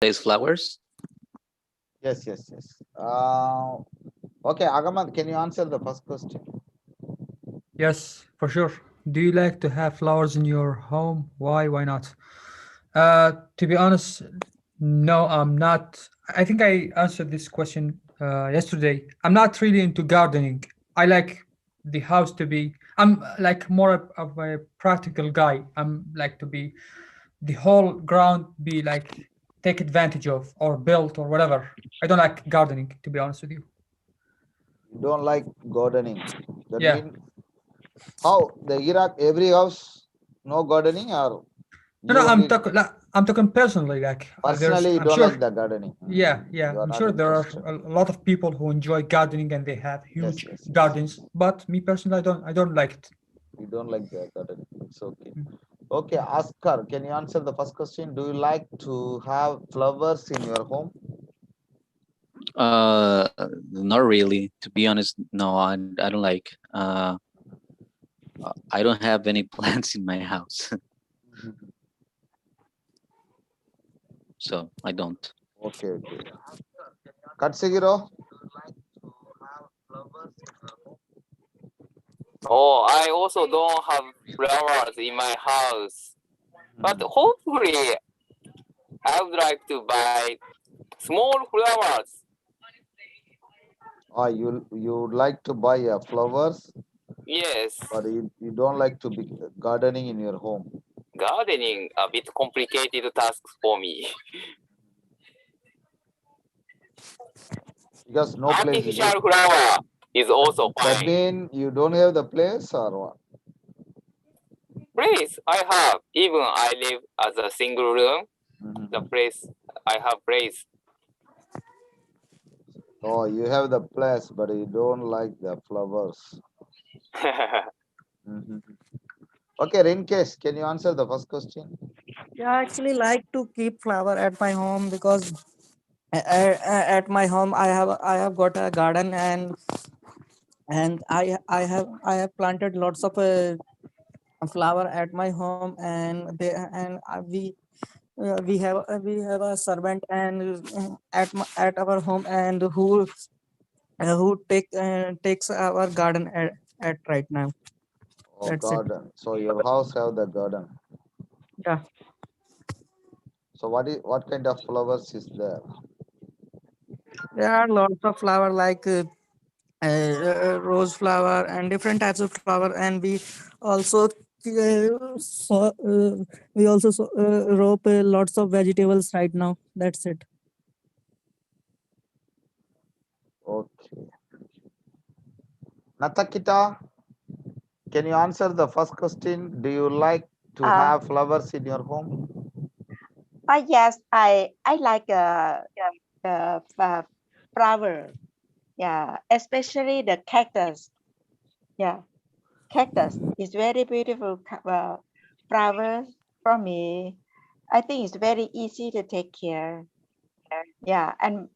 Place flowers. Yes, yes, yes. Okay, Agaman, can you answer the first question? Yes, for sure. Do you like to have flowers in your home? Why? Why not? To be honest, no, I'm not. I think I answered this question yesterday. I'm not really into gardening. I like the house to be. I'm like more of a practical guy. I'm like to be the whole ground be like take advantage of or built or whatever. I don't like gardening, to be honest with you. You don't like gardening. That Yeah. means how the Iraq every house no gardening or No, you no, only I'm talking personally. Like, personally you I'm don't sure. like the gardening. Yeah, yeah, You are I'm not sure there are interested. a lot of people who enjoy gardening and they have Yes, huge yes, yes. gardens. But me personally, I don't like it. You don't like the gardening. It's okay. Mm. Okay, Oscar, can you answer the first question? Do you like to have flowers in your home? Not really. To be honest, no. I don't like. I don't have any plants in my house, Mhm. so I don't. Okay, okay. Katsugiro? Oh, I also don't have flowers in my house, but Mhm. hopefully I would like to buy small flowers. You would like to buy flowers, Yes, but you don't like to be gardening in your home gardening a bit complicated task for me. because no place is it. Artificial flower is also That fine. mean you don't have the place or what? Place I have, even I live as a single room. The Mhm. place I have place. Oh, you have the place, but you don't like the flowers. Mhm. Okay, Rinkesh, can you answer the first question? Yeah, I actually like to keep flower at my home because at my home I have got a garden, and I have planted lots of flower at my home, and we have a servant and at our home, and who takes our garden at right now. Oh, That's it. garden. So your house have the garden. Yeah, So what kind of flowers is there? there are lots of flower like rose flower and different types of flower, and also we also rope lots of vegetables right now. That's it. Okay. Natakita, can you answer the first question? Do you like to Uh, have flowers in your home? yes, I like flower. Yeah, especially the cactus. Yeah, cactus is very beautiful flower for me. I think it's very easy to take care. Yeah, and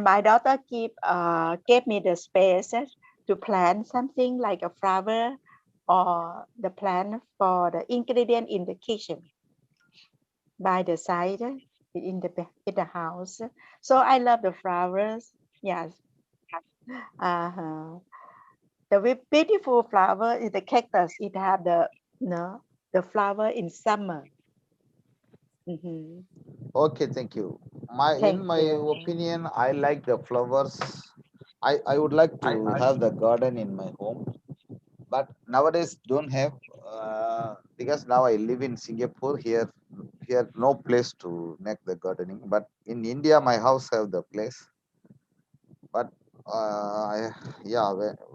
my daughter gave me the space to plant something like a flower or the plant for the ingredient in the kitchen by the side in the house. So I love the flowers. Yes. Uh-huh. The beautiful flower is the cactus. It have the no the flower in summer. Hmm. Okay, thank you. In Thank my you. opinion, I like the flowers. I would like to have the garden in my home, but nowadays don't have because now I live in Singapore. Here no place to make the gardening. But in India, my house have the place. But yeah,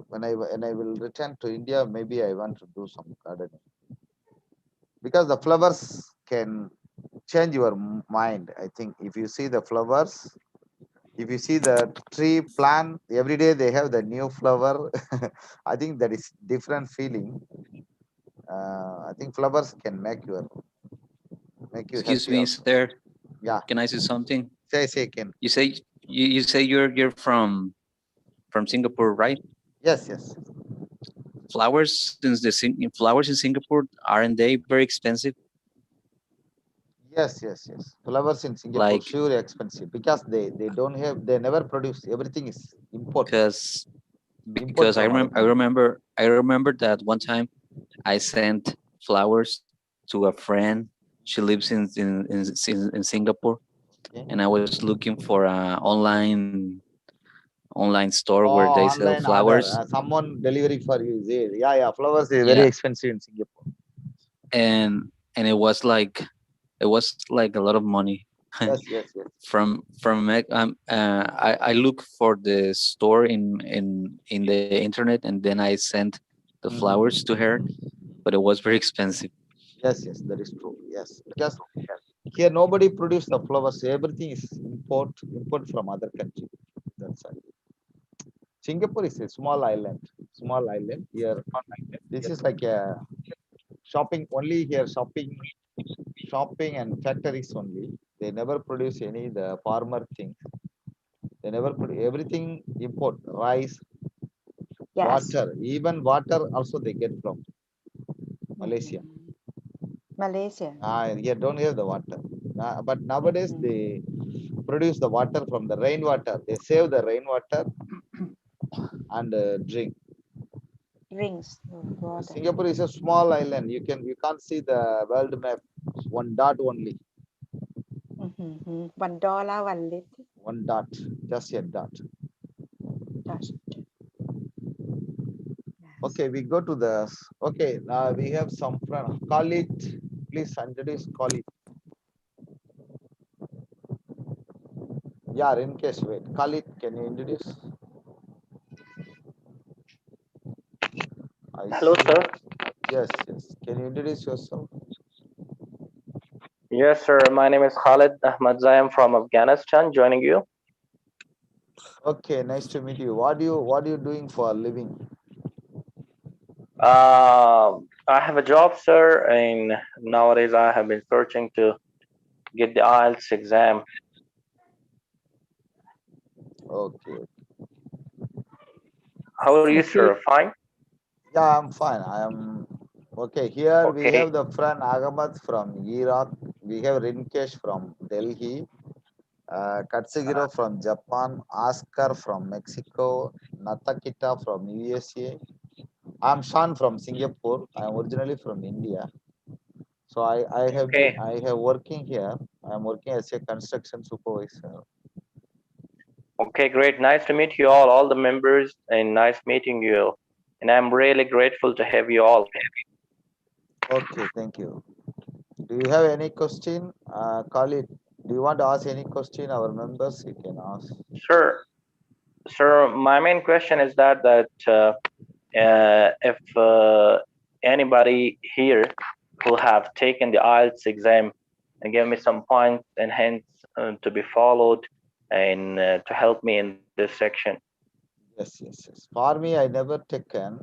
when I will return to India, maybe I want to do some gardening because the flowers can change your mind. I think if you see the flowers, if you see the tree plant every day, they have the new flower. I think that is different feeling. I think flowers can make you Excuse happy me, also. sir. Yeah, Can I say something? say Ken. You say you're from Singapore, right? Yes, yes. Flowers, since flowers in Singapore, aren't they very expensive? Yes, yes, yes. Flowers in Singapore Like, sure expensive because they don't have, they never produce. Everything is import, because import I from other remember country. I remember that one time I sent flowers to a friend. She lives in Singapore, Okay. and I was looking for a online store where Oh, they sell online order. flowers. Someone delivery for you. Yeah, yeah. Flowers is very Yeah, expensive in Singapore. and it was like a lot of money. Yes, yes, yes. I look for the store in the internet, and then I sent the flowers Mhm. to her, but it was very expensive. Yes, yes, that is true. Yes, because here nobody produce the flowers. Everything is import from other country. That's why. Singapore is a small island. Small island. Here, this is like a shopping only here. Shopping and factories only. They never produce any the farmer things. They never produce everything import. Rice, Yes. water. Even water also they get from Malaysia. Mhm. Malaysia. Here don't have the water. But nowadays Mhm. they produce the water from the rainwater. They save the rainwater and drink. Drinks water. Singapore is a small island. You can't see the world map. One dot only. $1, 1 liter. One dot. Just a dot. That's yes. Okay, we go to the okay. Now we have some friend. Call it. Please introduce. Call it. Yeah, in case wait. Call it. Can you introduce? I Hello, see. sir. Yes, yes. Can you introduce yourself? Yes, sir. My name is Khalid Ahmad Zayam from Afghanistan, joining you. Okay, nice to meet you. What are you doing for a living? I have a job, sir, and nowadays I have been searching to get the IELTS exam. Okay. How are you, Okay. sir? Fine? Yeah, I'm fine. I am okay. Here we Okay. have the friend Agamat from Iraq. We have Rinkesh from Delhi. Katsugiro from Japan. Oscar from Mexico. Natakita from USA. I'm Shan from Singapore. I'm originally from India. So Okay. I have working here. I'm working as a construction supervisor. Okay, great. Nice to meet you all the members, and nice meeting you. And I'm really grateful to have you all. Okay, thank you. Do you have any question? Khalid, do you want to ask any question? Our members, you can ask. Sir, my main question is if anybody here who have taken the IELTS exam and give me some points and hints to be followed and to help me in this section. Yes, yes, yes. For me, I never taken.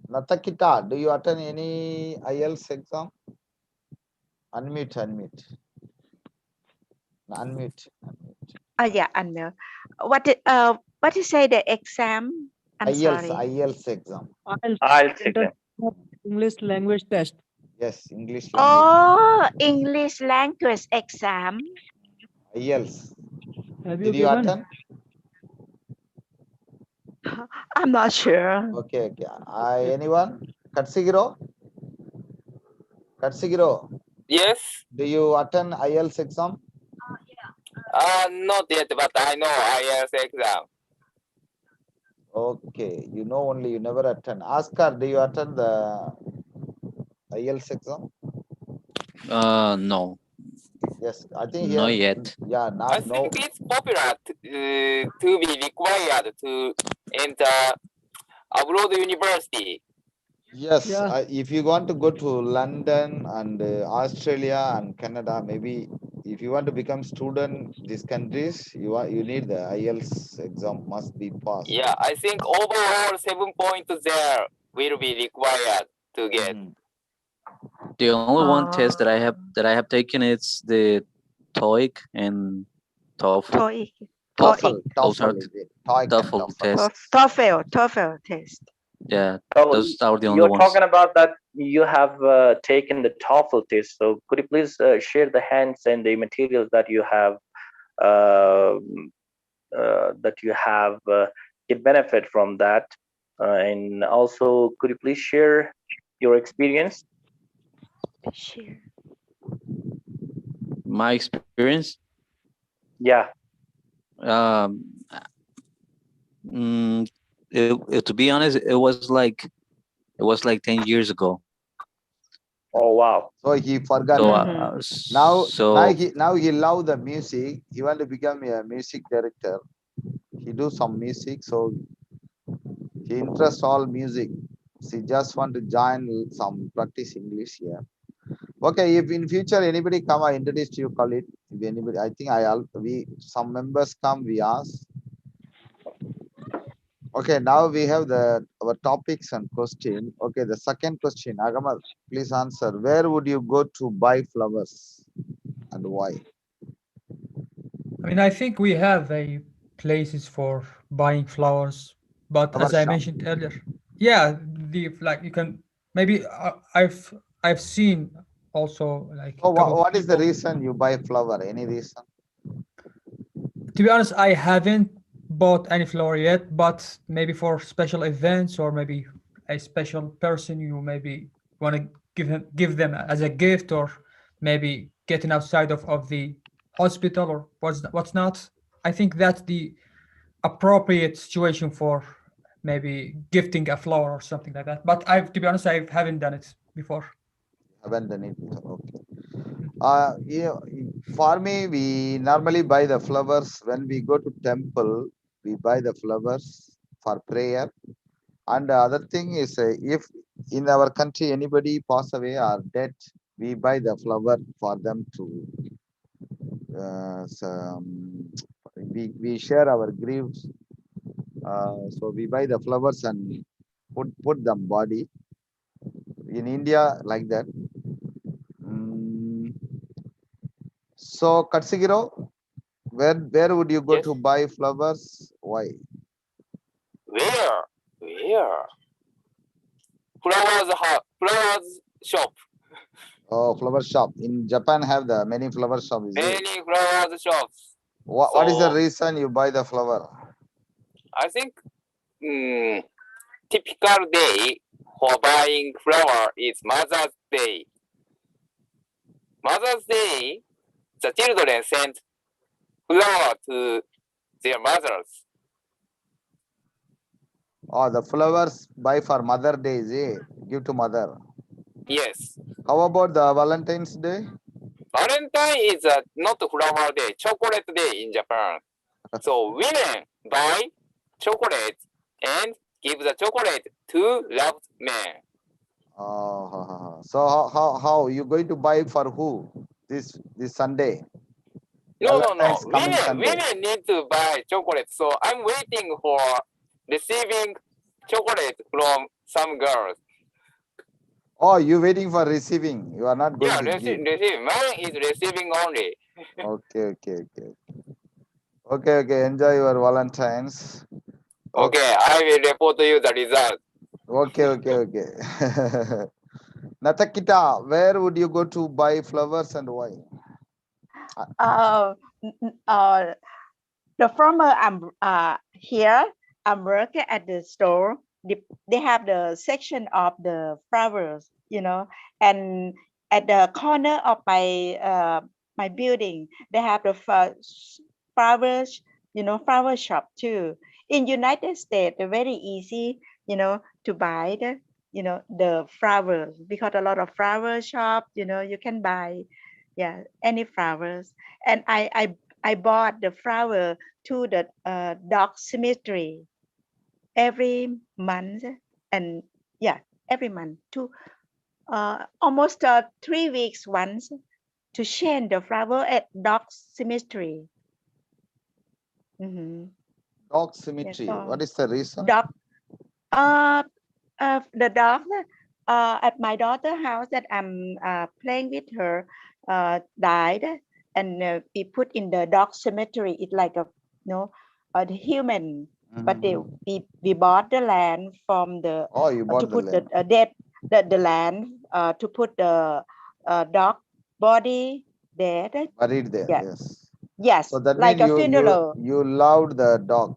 Natakita, do you attend any IELTS exam? Unmute, unmute, unmute, unmute. Oh yeah, Anmel. What you say the exam? I'm IELTS, sorry. IELTS exam. IELTS exam. International English language test. Yes, English language. Oh, English language exam. IELTS. Have you Did you given? attend? I'm not sure. Okay, okay. Anyone? Katsugiro? Katsugiro, Yes. do you attend IELTS exam? Not yet, but I know IELTS exam. Okay, you know only you never attend. Oscar, do you attend the IELTS exam? No, Yes, I think not here, yet. yeah, I not think no. it's popular to be required to enter abroad university. Yes, Yeah. if you want to go to London and Australia and Canada, maybe if you want to become student these countries, you need the IELTS exam must be passed. Yeah, I think overall 7 points there will be required to get. Mhm. The only one test Uh, that I have taken is the TOEIC and TOEFL. TOEIC, Well, TOEIC, TOEFL, those are TOEFL is it? TOEIC and TOEFL TOEFL. tests. TOEFL test. Yeah, So those are the only you're ones. talking about that you have taken the TOEFL test. So could you please share the hands and the materials uh, that you have get benefit from that, and also could you please share your experience? Share. My experience, Yeah. um, mm, to be honest, it was like 10 years ago. Oh wow. So he forgot. So, Mm-hmm. Now he love the music. He want to become a music director. He do some music, so he interest all music. She just want to join some practice English here. Okay, if in future anybody come, I introduce to you, call it. If anybody, I think we some members come, we ask. Okay, now we have the our topics and question. Okay, the second question, Agamal, please answer. Where would you go to buy flowers and why? I mean, I think we have a places for buying flowers, but Flower as I shop. mentioned earlier, yeah, the like you can maybe I've seen also like a So couple of what is the people. reason you buy flower? Any reason? To be honest, I haven't bought any flower yet, but maybe for special events or maybe a special person you maybe want to give them as a gift or maybe getting outside of the hospital or what's not. I think that's the appropriate situation for maybe gifting a flower or something like that. But I've to be honest, I haven't done it before. Haven't done it. Okay. Mhm. Yeah, for me, we normally buy the flowers when we go to temple. We buy the flowers for prayer. And the other thing is, if in our country anybody pass away or dead, we buy the flower for them to. We share our griefs. So we buy the flowers and put them body in India like that. Mm, so Katsigiro, where would you go Yes. to buy flowers? Why? Where? Where? Flowers shop. Oh, flower shop. In Japan have the many flower shop, is it? Many flowers shops. What is the So reason you buy the flower? I think typical day for buying flower is Mother's Day. Mother's Day, the children send flower to their mothers. Oh, the flowers buy for Mother Day, is it? Give to mother. Yes. How about the Valentine's Day? Valentine is not flower day, chocolate day in Japan. So women buy chocolate and give the chocolate to loved men. Oh, so how you going to buy for who? This Sunday, No, no, no. Valentine's coming Sunday. Women need to buy chocolate. So I'm waiting for receiving chocolate from some girls. Oh, you waiting for receiving. You are not going Yeah, to give. receive. Man is receiving only. Okay. Enjoy your Valentine's. Okay, Okay, I will report to you the result. okay. Natakita, where would you go to buy flowers and why? Uh, the farmer I'm here, I'm working at the store. They have the section of the flowers, and at the corner of my building, they have the flowers, flower shop too. In United States, they're very easy, to buy the flowers because a lot of flower shop, you can buy, yeah, any flowers. And I bought the flower to the dog cemetery every month, and yeah, every month to almost 3 weeks once to change the flower at dog cemetery. Mm-hmm. Dog Yeah, cemetery. What so is the reason? dog, uh, the dog at my daughter's house that I'm playing with her died, and we put in the dog cemetery. It's like a the human. but we bought the land from the you to bought the put land. the land to put the dog body there. Buried there, Yeah. yes. Yes, So that like means a funeral. you loved the dog.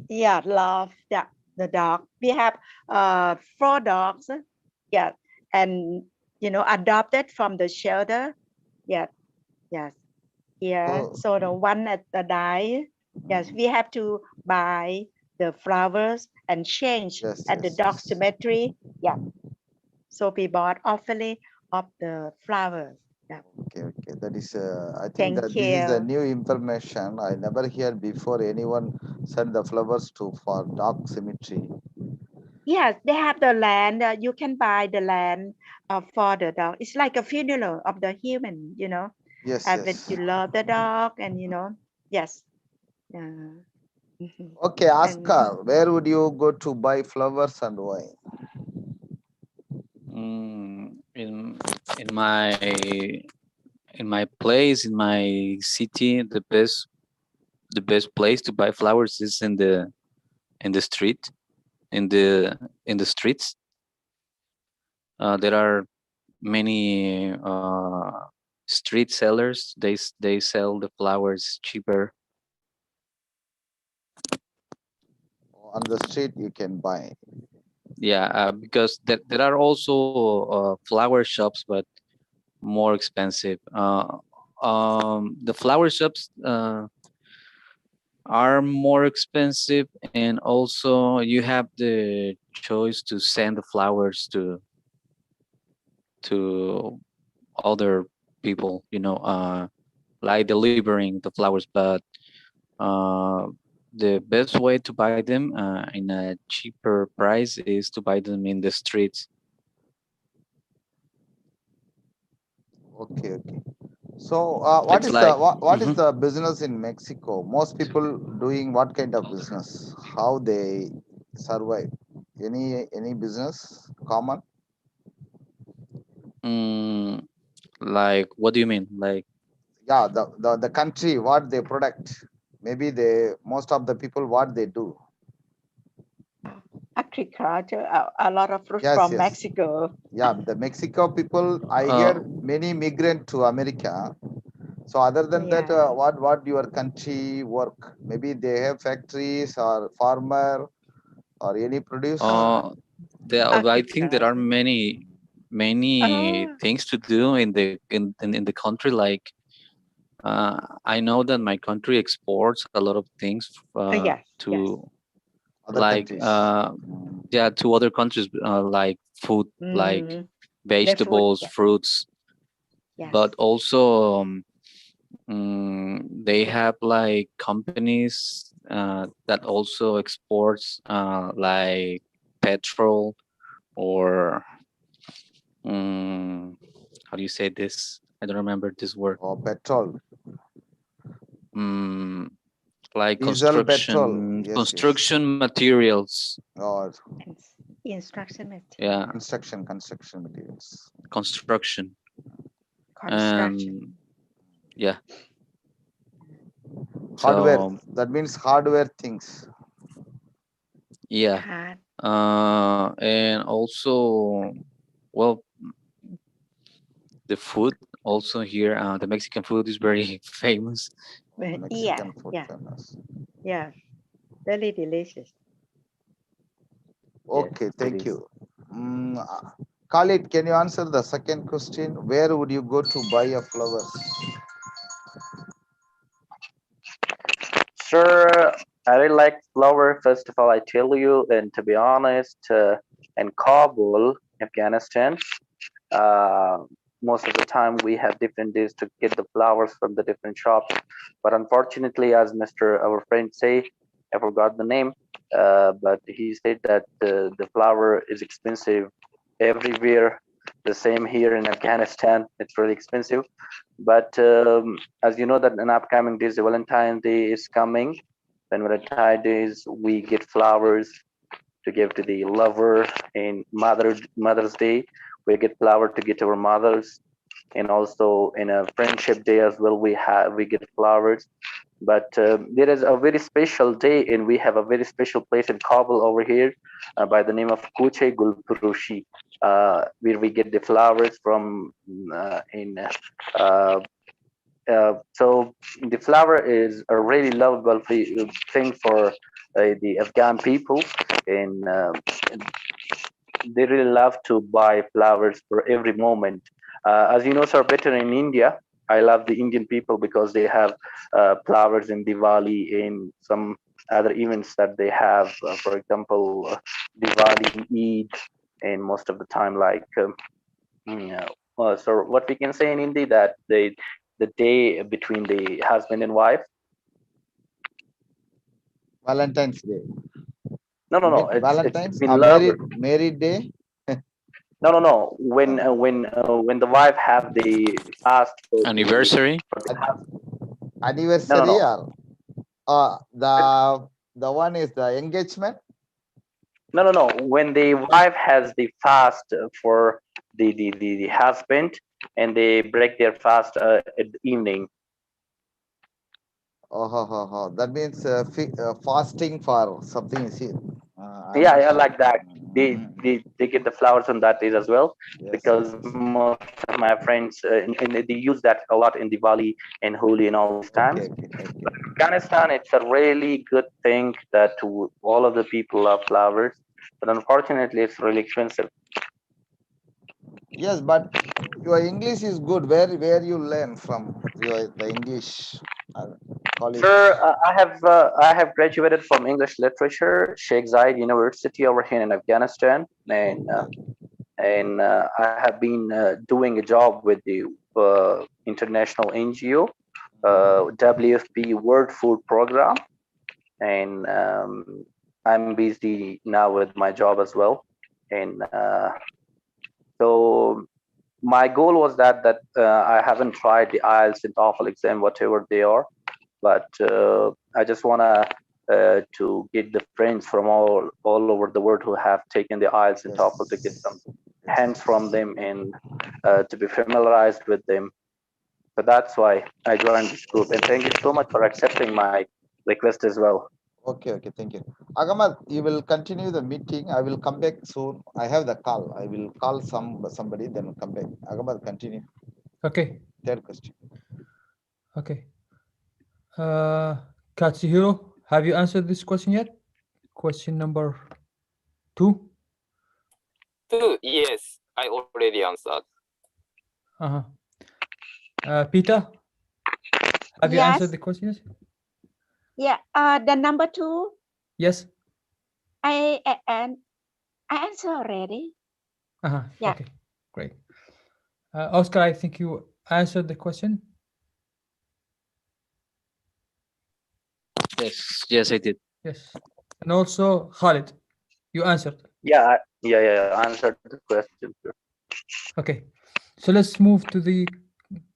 Yeah, love the dog. We have 4 dogs. Yeah, and adopted from the shelter. Yeah, yes. Yeah, so the one at the die. Yes, we have to buy the flowers and change at the dog cemetery. Yeah, so we bought awfully of the flowers. Yeah. Okay, that is I think Thank that this is a you. new information. I never heard before anyone send the flowers for dog cemetery. Yes, they have the land. You can buy the land for the dog. It's like a funeral of the human, Yes, And when yes. you love the dog, and yes. Okay, Oscar, where would you go to buy flowers and why? In my place, in my city, the best place to buy flowers is in the street, in the streets. There are many street sellers. They sell the flowers cheaper. On the street you can buy. Yeah, because there are also flower shops, but more expensive. The flower shops are more expensive, and also you have the choice to send the flowers to other people, like delivering the flowers. But uh, the best way to buy them in a cheaper price is to buy them in the streets. Okay. So what It's is the like what is the business in Mexico? Most people doing what kind of business? How they survive? Any business common? like, what do you mean? Like, Yeah, the country what they product. Maybe most of the people what they do. Agriculture, a lot of fruit Yes, from Mexico. Yeah, the Mexico people. I uh, hear many migrant to America. So other than that, Yeah. what your country work? Maybe they have factories or farmer or any produce. I think there are Agriculture. many Oh, things to do in the country. Like, I know that my country exports a lot of things yes, yes. to, Other like, countries. yeah, to other countries, like food, like The food, vegetables, yes, fruits. yes. But also they have like companies that also exports like petrol, or how do you say this? I don't remember this word. Or petrol, Mm, like diesel, petrol. Yes. construction materials. Or Instruction Yeah, material, construction materials. construction. construction, And yeah, Hardware. so That means hardware things. yeah, hard. and also, well, the food also here, the Mexican food is very famous. The Yeah, Mexican food yeah, famous. yeah. Very delicious. Yes, Okay, it thank is. you. Khalid, can you answer the second question? Where would you go to buy a flowers? Sir, I really like flower. First of all, I tell you, and to be honest, in Kabul, Afghanistan, uh, most of the time we have different days to get the flowers from the different shops. But unfortunately, as Mr. our friend say, I forgot the name, but he said that the flower is expensive everywhere. The same here in Afghanistan, it's really expensive. But as you know that in upcoming days, the Valentine's Day is coming. When Valentine's Days, we get flowers to give to the lover, and Mother's Day, we get flower to get our mothers, and also in a friendship day as well, we get flowers. But there is a very special day, and we have a very special place in Kabul over here by the name of Kuche Gulpurushi, where we get the flowers from in so the flower is a really lovable thing for the Afghan people, and they really love to buy flowers for every moment. As you know, sir, better in India. I love the Indian people because they have flowers in Diwali and some other events that they have. For example, Diwali, Eid, and most of the time, like so what we can say in Hindi that the day between the husband and wife. Valentine's Day. No, no, You no. mean It's Valentine's? between A lovers. married day? No, no, no. Uh, When the wife have the fast Anniversary. for the an- husband. No, no, anniversary no. or the one is the engagement? No, no, no. When the wife has the fast for the husband, and they break their fast at the evening. Oh, that means fasting for something is here. I'm Yeah, not yeah, sure. like that. Mhm. They get the flowers on that days as well, Yes, because yes. most of my friends and they use that a lot in Diwali and Holi and all these times. Okay, okay, okay. Afghanistan, it's a really good thing that all of the people love flowers, but unfortunately, it's really expensive. Yes, but your English is good. Where you learn from your the English college? Sir, I have graduated from English literature, Sheikh Zayed University over here in Afghanistan, Okay. and I have been doing a job with the international NGO, WFP World Food Program, and I'm busy now with my job as well. And so my goal was that I haven't tried the IELTS and TOEFL exam, whatever they are, but I just wanna to get the friends from all over the world who have taken the IELTS and TOEFL to get some Yes. Yes. hands from them and to be familiarized with them. So that's why I joined this group. And thank you so much for accepting my request as well. Okay, okay. Thank you. Agamat, you will continue the meeting. I will come back soon. I have the call. I will call somebody, then come back. Agamat, continue. Okay. Third question. Okay. Katsuhiro, have you answered this question yet? Question number 2. Two, yes, I already answered. Uh-huh. Peter, have you answered Yes. the question yet? Yeah. The number 2, Yes. and I answer already. Uh-huh. Yeah. Okay. Great. Oscar, I think you answered the question. Yes, I did. Yes. And also Khalid, you answered. Yeah. I answered the question. Sir. Okay. So let's move to the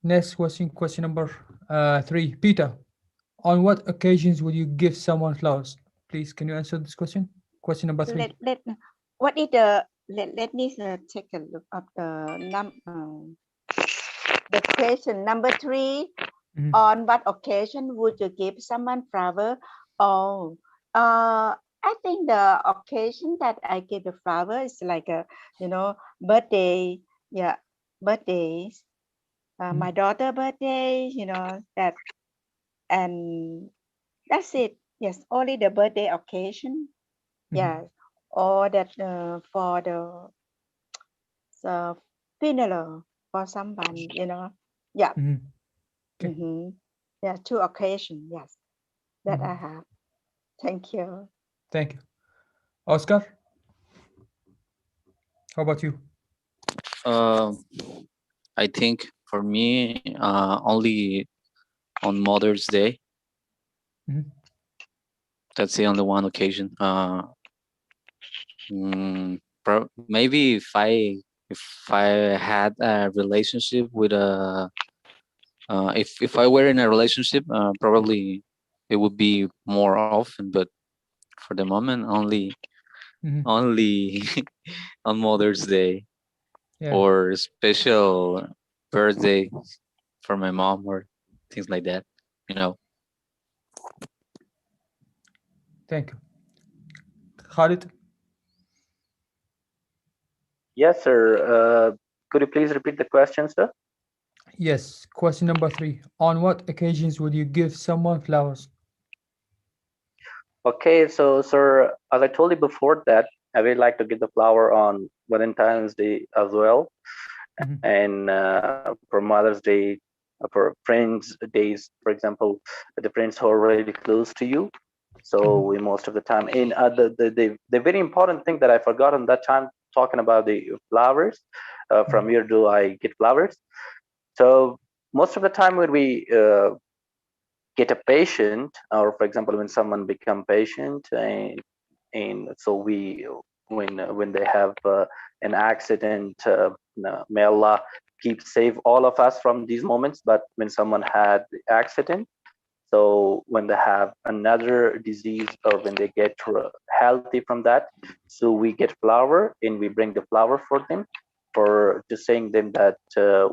next question. Question number 3. Peter, on what occasions will you give someone flowers? Please, can you answer this question? Question number 3. Let what is the let me take a look of the question number 3. Mhm. On what occasion would you give someone flower? Oh, I think the occasion that I give the flower is like a birthday. Yeah, birthdays. Mhm. My daughter birthday. That, and that's it. Yes, only the birthday occasion. Mhm. Yes, or that for the funeral for someone. Yeah. Mhm. Okay. Mm-hmm. Yeah, 2 occasion. Yes, that I Mhm. have. Thank you. Thank you. Oscar, how about you? Uh, I think for me, only on Mother's Day. Mhm. That's the only one occasion. Maybe if I had a relationship with a if I were in a relationship, probably it would be more often. But for the moment, Mhm. only on Mother's Day Yeah. or special birthday for my mom or things like that. You know. Thank you. Khalid? Yes, sir. Could you please repeat the question, sir? Yes. Question number 3. On what occasions would you give someone flowers? Okay, so sir, as I told you before that I really like to give the flower on Valentine's Day as well, Mhm, and for Mother's Day, for friends' days, for example, the friends who are really close to you. So mhm, we most of the time, in the very important thing that I forgot on that time talking about the flowers. From mhm, where do I get flowers? So most of the time when we get a patient, or for example when someone become patient, and so we when they have an accident, may Allah keep save all of us from these moments. But when someone had the accident, so when they have another disease, or when they get healthy from that, so we get flower and we bring the flower for them, for just saying them that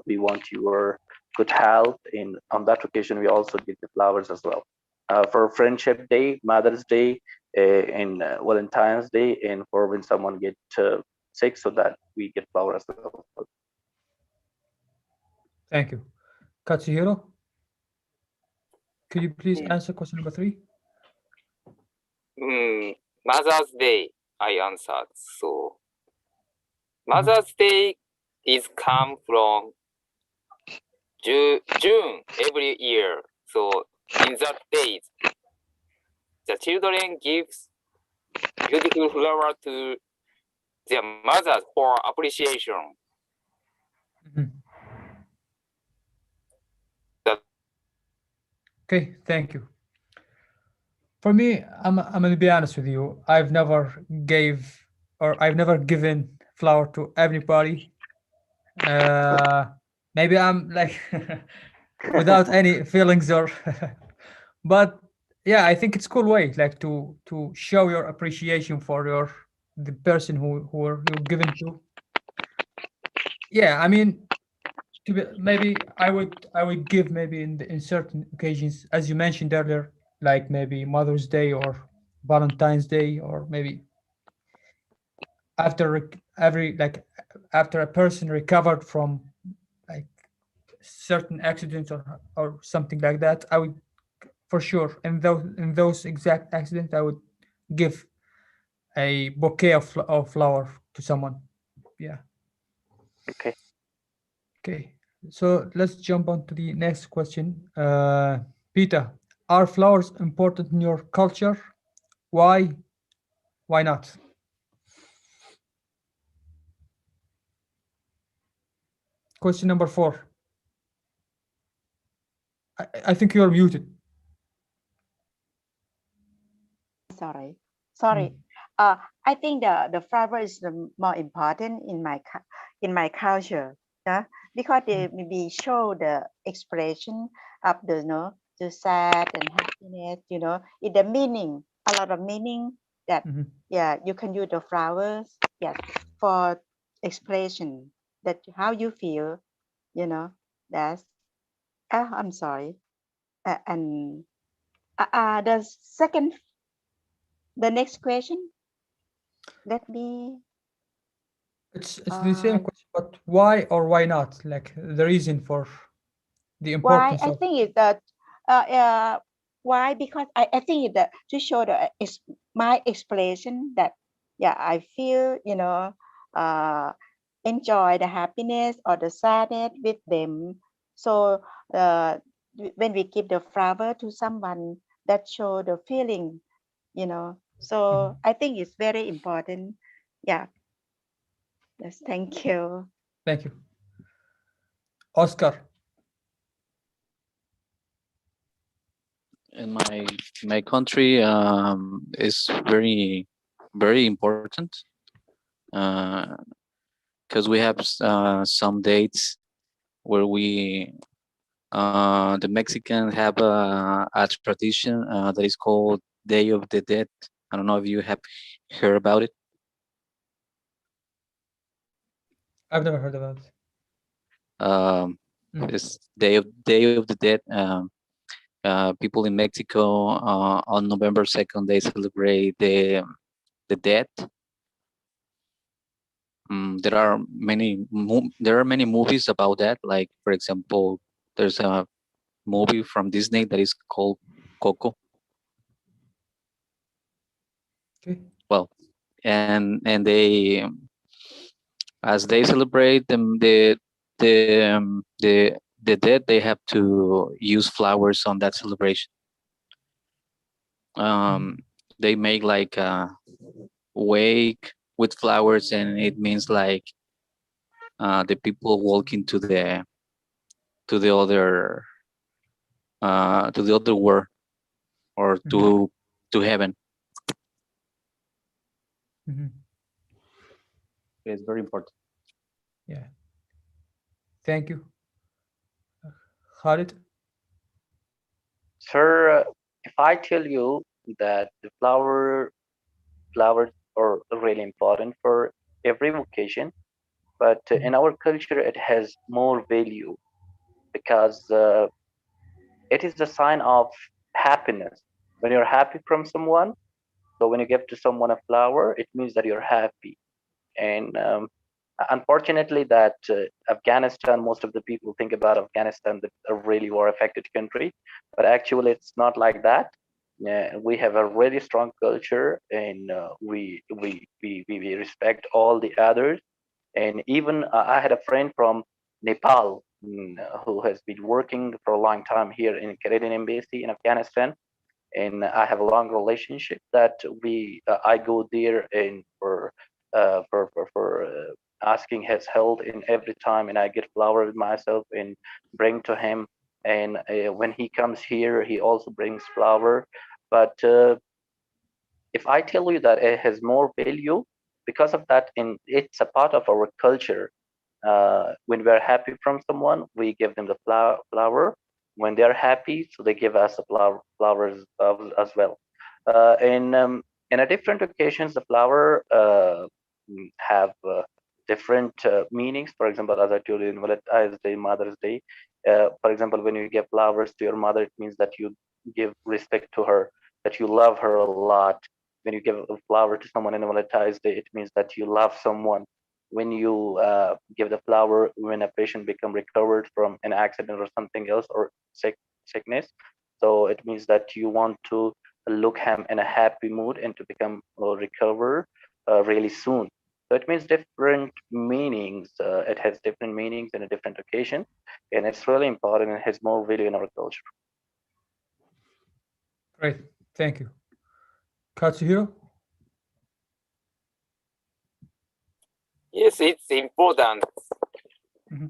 we want your good health. And on that occasion, we also give the flowers as well. For Friendship Day, Mother's Day, and Valentine's Day, and for when someone get sick, so that we get flower as well. Thank you. Katsuhiro, could you please Mm, answer question number 3? Mother's Day, I answered. So Mhm, Mother's Day is come from June every year. So in that days, the children gives beautiful flower to their mothers for appreciation. mhm. That's all. Okay, thank you. For me, I'm gonna be honest with you. I've never given flower to everybody. Uh, Maybe I'm like without any feelings or, but yeah, I think it's cool way like to show your appreciation for the person you're given to. Yeah, I mean, maybe I would give maybe in certain occasions, as you mentioned earlier, like maybe Mother's Day or Valentine's Day, or maybe after every like after a person recovered from like certain accidents or something like that. I would for sure in those exact accidents I would give a bouquet of flower to someone. Yeah. Okay. Okay, so let's jump on to the next question. Peter, are flowers important in your culture? Why not? Question number 4. I think you are muted. Sorry, sorry. Mm, I think the flower is the more important in in my culture. Yeah, because they mm, maybe show the expression of the the sad and happiness. In the meaning, a lot of meaning that mhm, yeah you can use the flowers, yes, for expression that how you feel. You know that's I'm sorry. And the second, the next question. Let me it's the same uh, question, but why or why not? Like the reason for the why importance I of. think it's that why because I think it that to show the my expression that yeah I feel uh, enjoy the happiness or the sadness with them. So uh, when we give the flower to someone, that show the feeling. So Mhm. I think it's very important. Yeah. Yes. Thank you. Thank you, Oscar. In my country, is very important, because we have some dates where we the Mexicans have a tradition that is called Day of the Dead. I don't know if you have heard about it. I've never heard about it. Um, Mm, it's Day of the Dead. People in Mexico on November 2nd they celebrate the dead. There are many movies about that. Like for example, there's a movie from Disney that is called Coco. Okay. Well, and they as they celebrate them the dead, they have to use flowers on that celebration. Um, they make like a wake with flowers, and it means like the people walk into to the other to the other world or to heaven. It's very important. Yeah. Thank you. Khalid? Sir, if I tell you that the flowers are really important for every occasion, but in our culture it has more value because it is a sign of happiness. When you're happy from someone, so when you give to someone a flower, it means that you're happy. And unfortunately, that Afghanistan, most of the people think about Afghanistan, that a really war-affected country, but actually, it's not like that. We have a really strong culture, and we respect all the others. And even I had a friend from Nepal who has been working for a long time here in Canadian Embassy in Afghanistan, and I have a long relationship that we I go there and for asking his help in every time, and I get flowers myself and bring to him. And when he comes here, he also brings flower. But if I tell you that it has more value because of that, and it's a part of our culture. When we're happy from someone, we give them the flower. When they're happy, so they give us the flowers as well. In a different occasions, the flower have different meanings. For example, as I told you, in Valentine's Day, Mother's Day. For example, when you give flowers to your mother, it means that you give respect to her, that you love her a lot. When you give a flower to someone in Valentine's Day, it means that you love someone. When you give the flower when a patient become recovered from an accident or something else or sickness, so it means that you want to look him in a happy mood and to become or recover really soon. So it means different meanings. It has different meanings in a different occasion, and it's really important and has more value in our culture. Great. Thank you. Katsuhiro? Yes, it's important.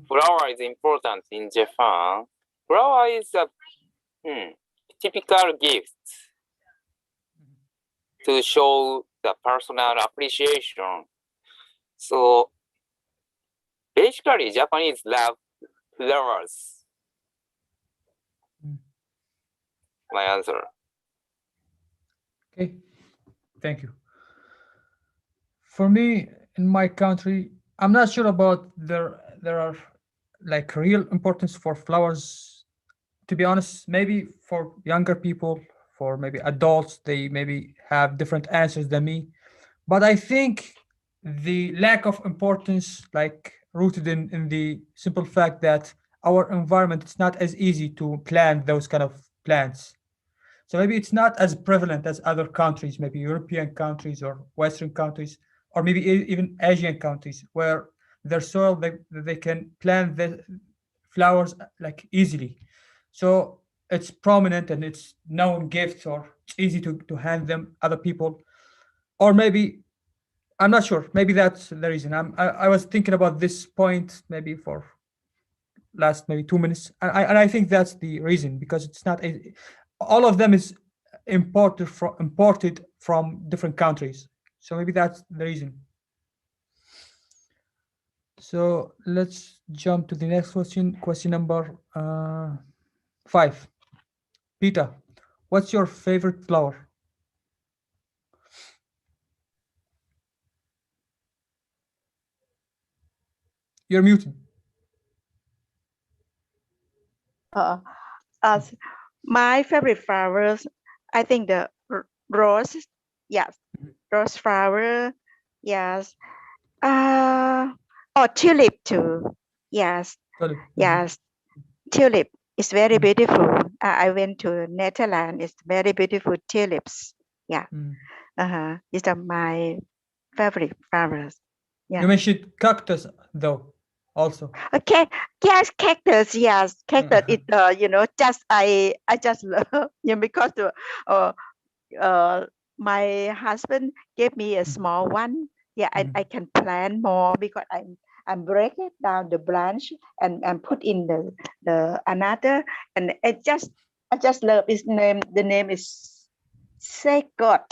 Flower is important in Japan. Flower is a typical gift to show the personal appreciation. So basically, Japanese love flowers. My answer. Okay. Thank you. For me, in my country, I'm not sure about there are like real importance for flowers. To be honest, maybe for younger people, for maybe adults, they maybe have different answers than me. But I think the lack of importance, like rooted in the simple fact that our environment, it's not as easy to plant those kind of plants. So maybe it's not as prevalent as other countries, maybe European countries or Western countries, or maybe even Asian countries, where their soil they can plant the flowers like easily. So it's prominent and it's known gift or it's easy to hand them other people. Or maybe I'm not sure. Maybe that's the reason. I was thinking about this point maybe for last maybe 2 minutes, and I think that's the reason because it's not all of them is imported from different countries. So maybe that's the reason. So let's jump to the next question. Question number 5. Peter, what's your favorite flower? You're muted. As My favorite flowers, I think the rose. Yes, rose flower. Yes. Or tulip too. Yes. Tulip. Yes. Tulip is very beautiful. I went to Netherlands. It's very beautiful tulips. Yeah. These are my favorite flowers. Yeah. You mentioned cactus though, also. Okay. Yes, cactus. Yes, cactus. It just I just love because my husband gave me a small one. Yeah, I can plant more because I'm break it down the branch and put in the another, and I just love its name. The name is Sacred.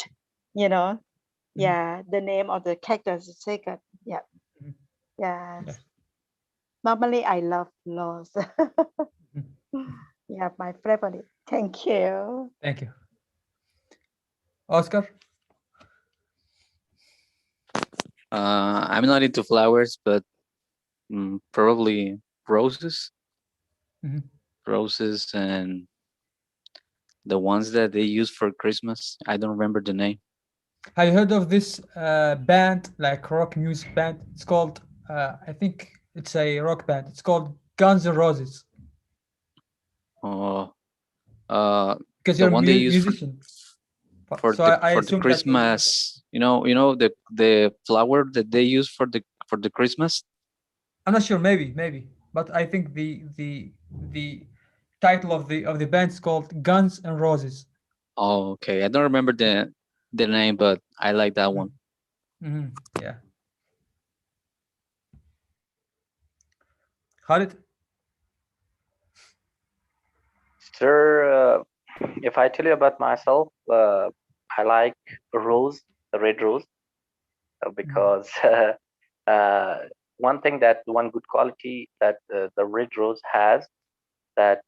Yeah, the name of the cactus is Sacred. Yeah. Yes. Normally I love rose. Yeah, my favorite. Thank you. Thank you. Oscar? I'm not into flowers, but probably roses. Roses and the ones that they use for Christmas. I don't remember the name. Have you heard of this band, like rock music band? It's called, I think it's a rock band. It's called Guns N' Roses. Oh, because the you're a one they use musician. for So the I for the assume that Christmas. The flower that they use for the Christmas. I'm not sure. Maybe, but I think the title of the band is called Guns N' Roses. Oh, okay. I don't remember the name, but I like that one. Yeah. Khalid? Sir, if I tell you about myself, I like rose, the red rose, because one thing that one good quality that the red rose has, that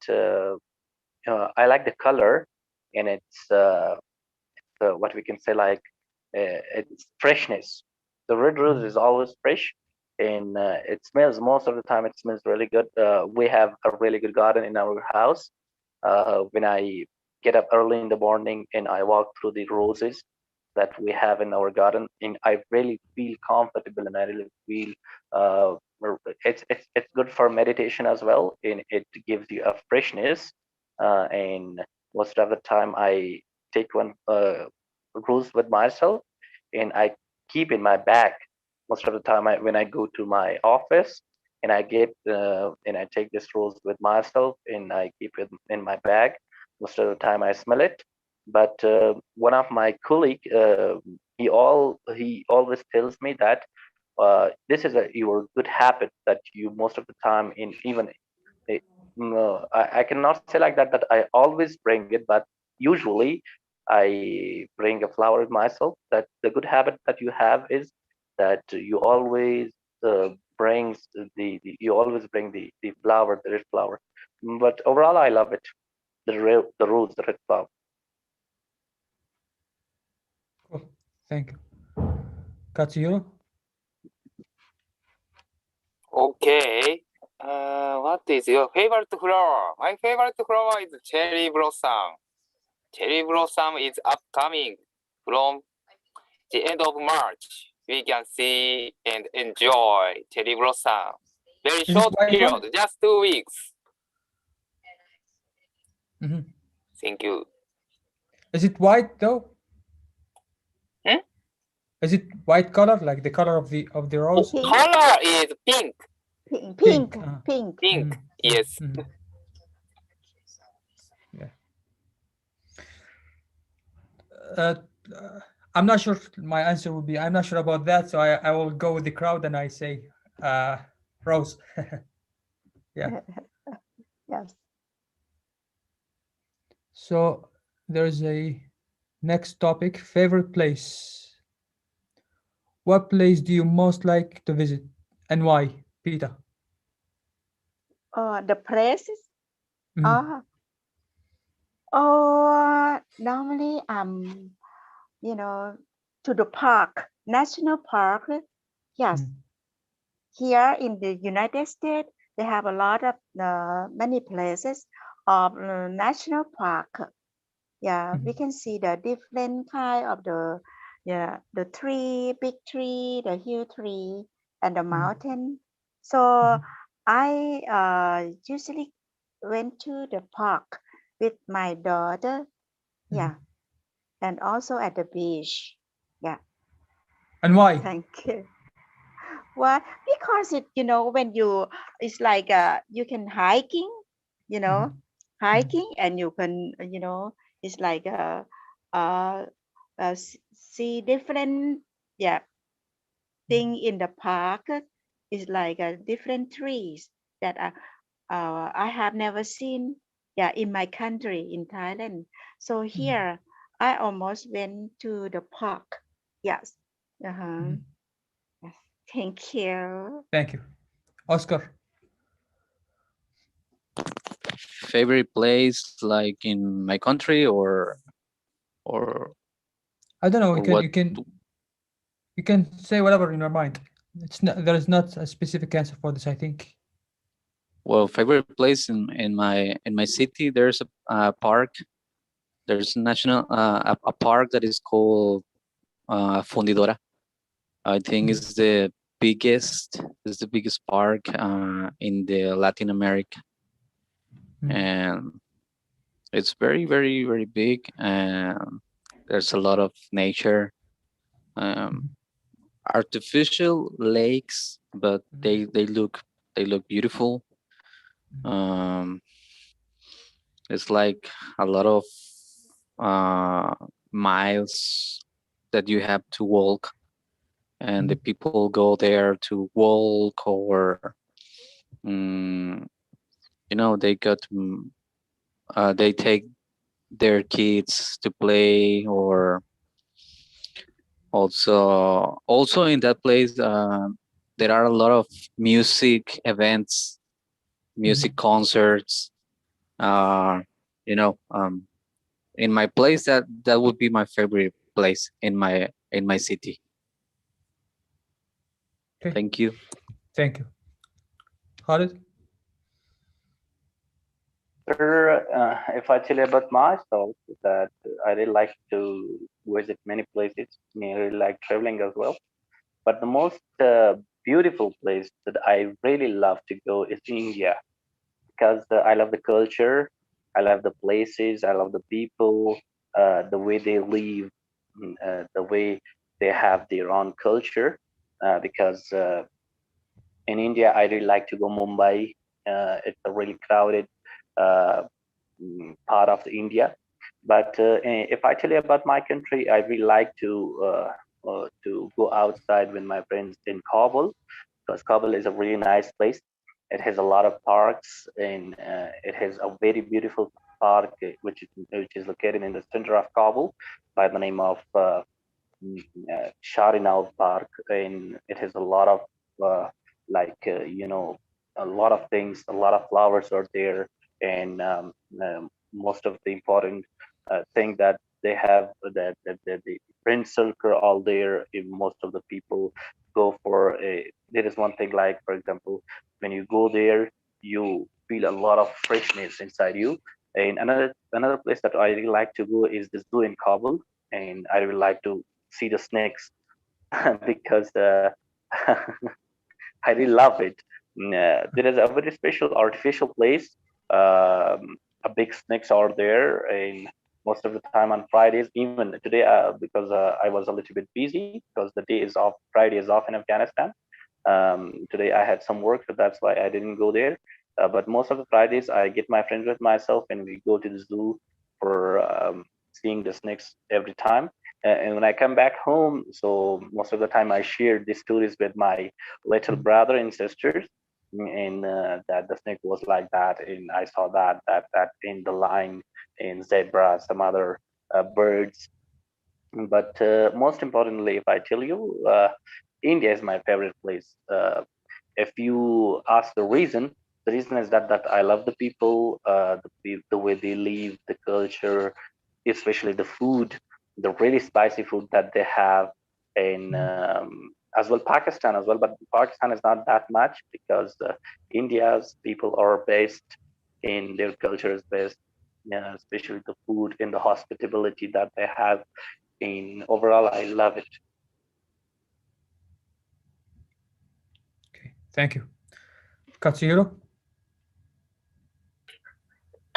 I like the color, and it's what we can say, like its freshness. The red rose is always fresh, and it smells, most of the time it smells really good. We have a really good garden in our house. When I get up early in the morning and I walk through the roses that we have in our garden, and I really feel comfortable, and I really feel uh, it's good for meditation as well, and it gives you a freshness. And most of the time, I take one rose with myself, and I keep in my bag. Most of the time, when I go to my office, and I take this rose with myself, and I keep it in my bag. Most of the time I smell it. But one of my colleague, he always tells me that this is your good habit, that you most of the time, in even no, I cannot say like that I always bring it, but usually I bring a flower myself. That the good habit that you have is that you always brings you always bring the flower, the red flower. But overall, I love it. The rose, the red flower. Cool. Thank you. Katsuhiro? Okay. What is your favorite flower? My favorite flower is cherry blossom. Cherry blossom is upcoming from the end of March. We can see and enjoy cherry blossom. Very Is it short white period, one? just 2 weeks. Mm-hmm. Thank you. Is it white though? Hmm? Is it white color, like the color of the rose? Pink. Color is pink. Pink. Uh-huh. Pink. Pink. Yes. Yeah. Uh, I'm not sure. My answer would be I'm not sure about that, so I will go with the crowd and I say rose. Yeah. Yes. So there's a next topic. Favorite place. What place do you most like to visit, and why, Peter? The places. Mhm. Normally to the park, national park. Yes, here in the United States, they have a lot of many places. of national park. Yeah, we Mhm. can see the different kind of the tree, big tree, the hill tree, and the Mhm. mountain. So Mhm. I usually went to the park with my daughter. Mhm. Yeah, and also at the beach. Yeah, And why? thank you. Why? Because when it's like you can hiking, you know, Mhm. Mhm. hiking, and you can, it's like uh, see different, yeah, thing in the park. Is like different trees that I have never seen, yeah, in my country in Thailand. So Mhm. here I almost went to the park. Yes. Uh-huh. Mhm. Yes. Thank you. Thank you. Oscar, Favorite place like in my country or I don't know. or what? You can say whatever in your mind. It's not there is not a specific answer for this. I think. Well, favorite place in my city. There's a park. There's a national a park that is called Fundidora. I think Mhm. is the biggest park in the Latin America, Mhm. and it's very big. And there's a lot of nature, um, Mhm. artificial lakes, but Mhm. they look beautiful. Mhm. Um, it's like a lot of uh, miles that you have to walk, and the Mhm. people go there to walk or mm, they they take their kids to play, or also in that place there are a lot of music events, music Mhm. concerts. uh in my place, that would be my favorite place in my city. Okay. Thank you. Thank you. Khalid. If I tell you about myself, that I really like to visit many places. I really like traveling as well. But the most beautiful place that I really love to go is India, because I love the culture, I love the places, I love the people, the way they live, the way they have their own culture. Because in India, I really like to go Mumbai. It's a really crowded uh, part of the India. But if I tell you about my country, I really like to go outside with my friends in Kabul, because Kabul is a really nice place. It has a lot of parks, and it has a very beautiful park which is located in the center of Kabul by the name of Sharinal Park, and it has a lot of uh, a lot of things, a lot of flowers are there, and most of the important thing that they have, that the friend circle all there. Most of the people go for a. There is one thing, like for example, when you go there, you feel a lot of freshness inside you. And another place that I really like to go is the zoo in Kabul, and I really like to see the snakes because I really love it. There is a very special artificial place. A big snakes are there, and most of the time on Fridays, even today, because I was a little bit busy because the day is off. Friday is off in Afghanistan. Today I had some work, so that's why I didn't go there. But most of the Fridays, I get my friends with myself, and we go to the zoo for seeing the snakes every time. And when I come back home, so most of the time I share these stories with my little Mhm. brother and sisters, and that the snake was like that, and I saw that in the line, in zebra, some other birds. But most importantly, if I tell you, India is my favorite place. If you ask the reason is that I love the people, the way they live, the culture, especially the food, the really spicy food that they have, and Mhm. as well Pakistan as well. But Pakistan is not that much because India's people are based. in their culture is best. Yeah, especially the food and the hospitality that they have. In overall, I love it. Okay, thank you. Katsuhiro,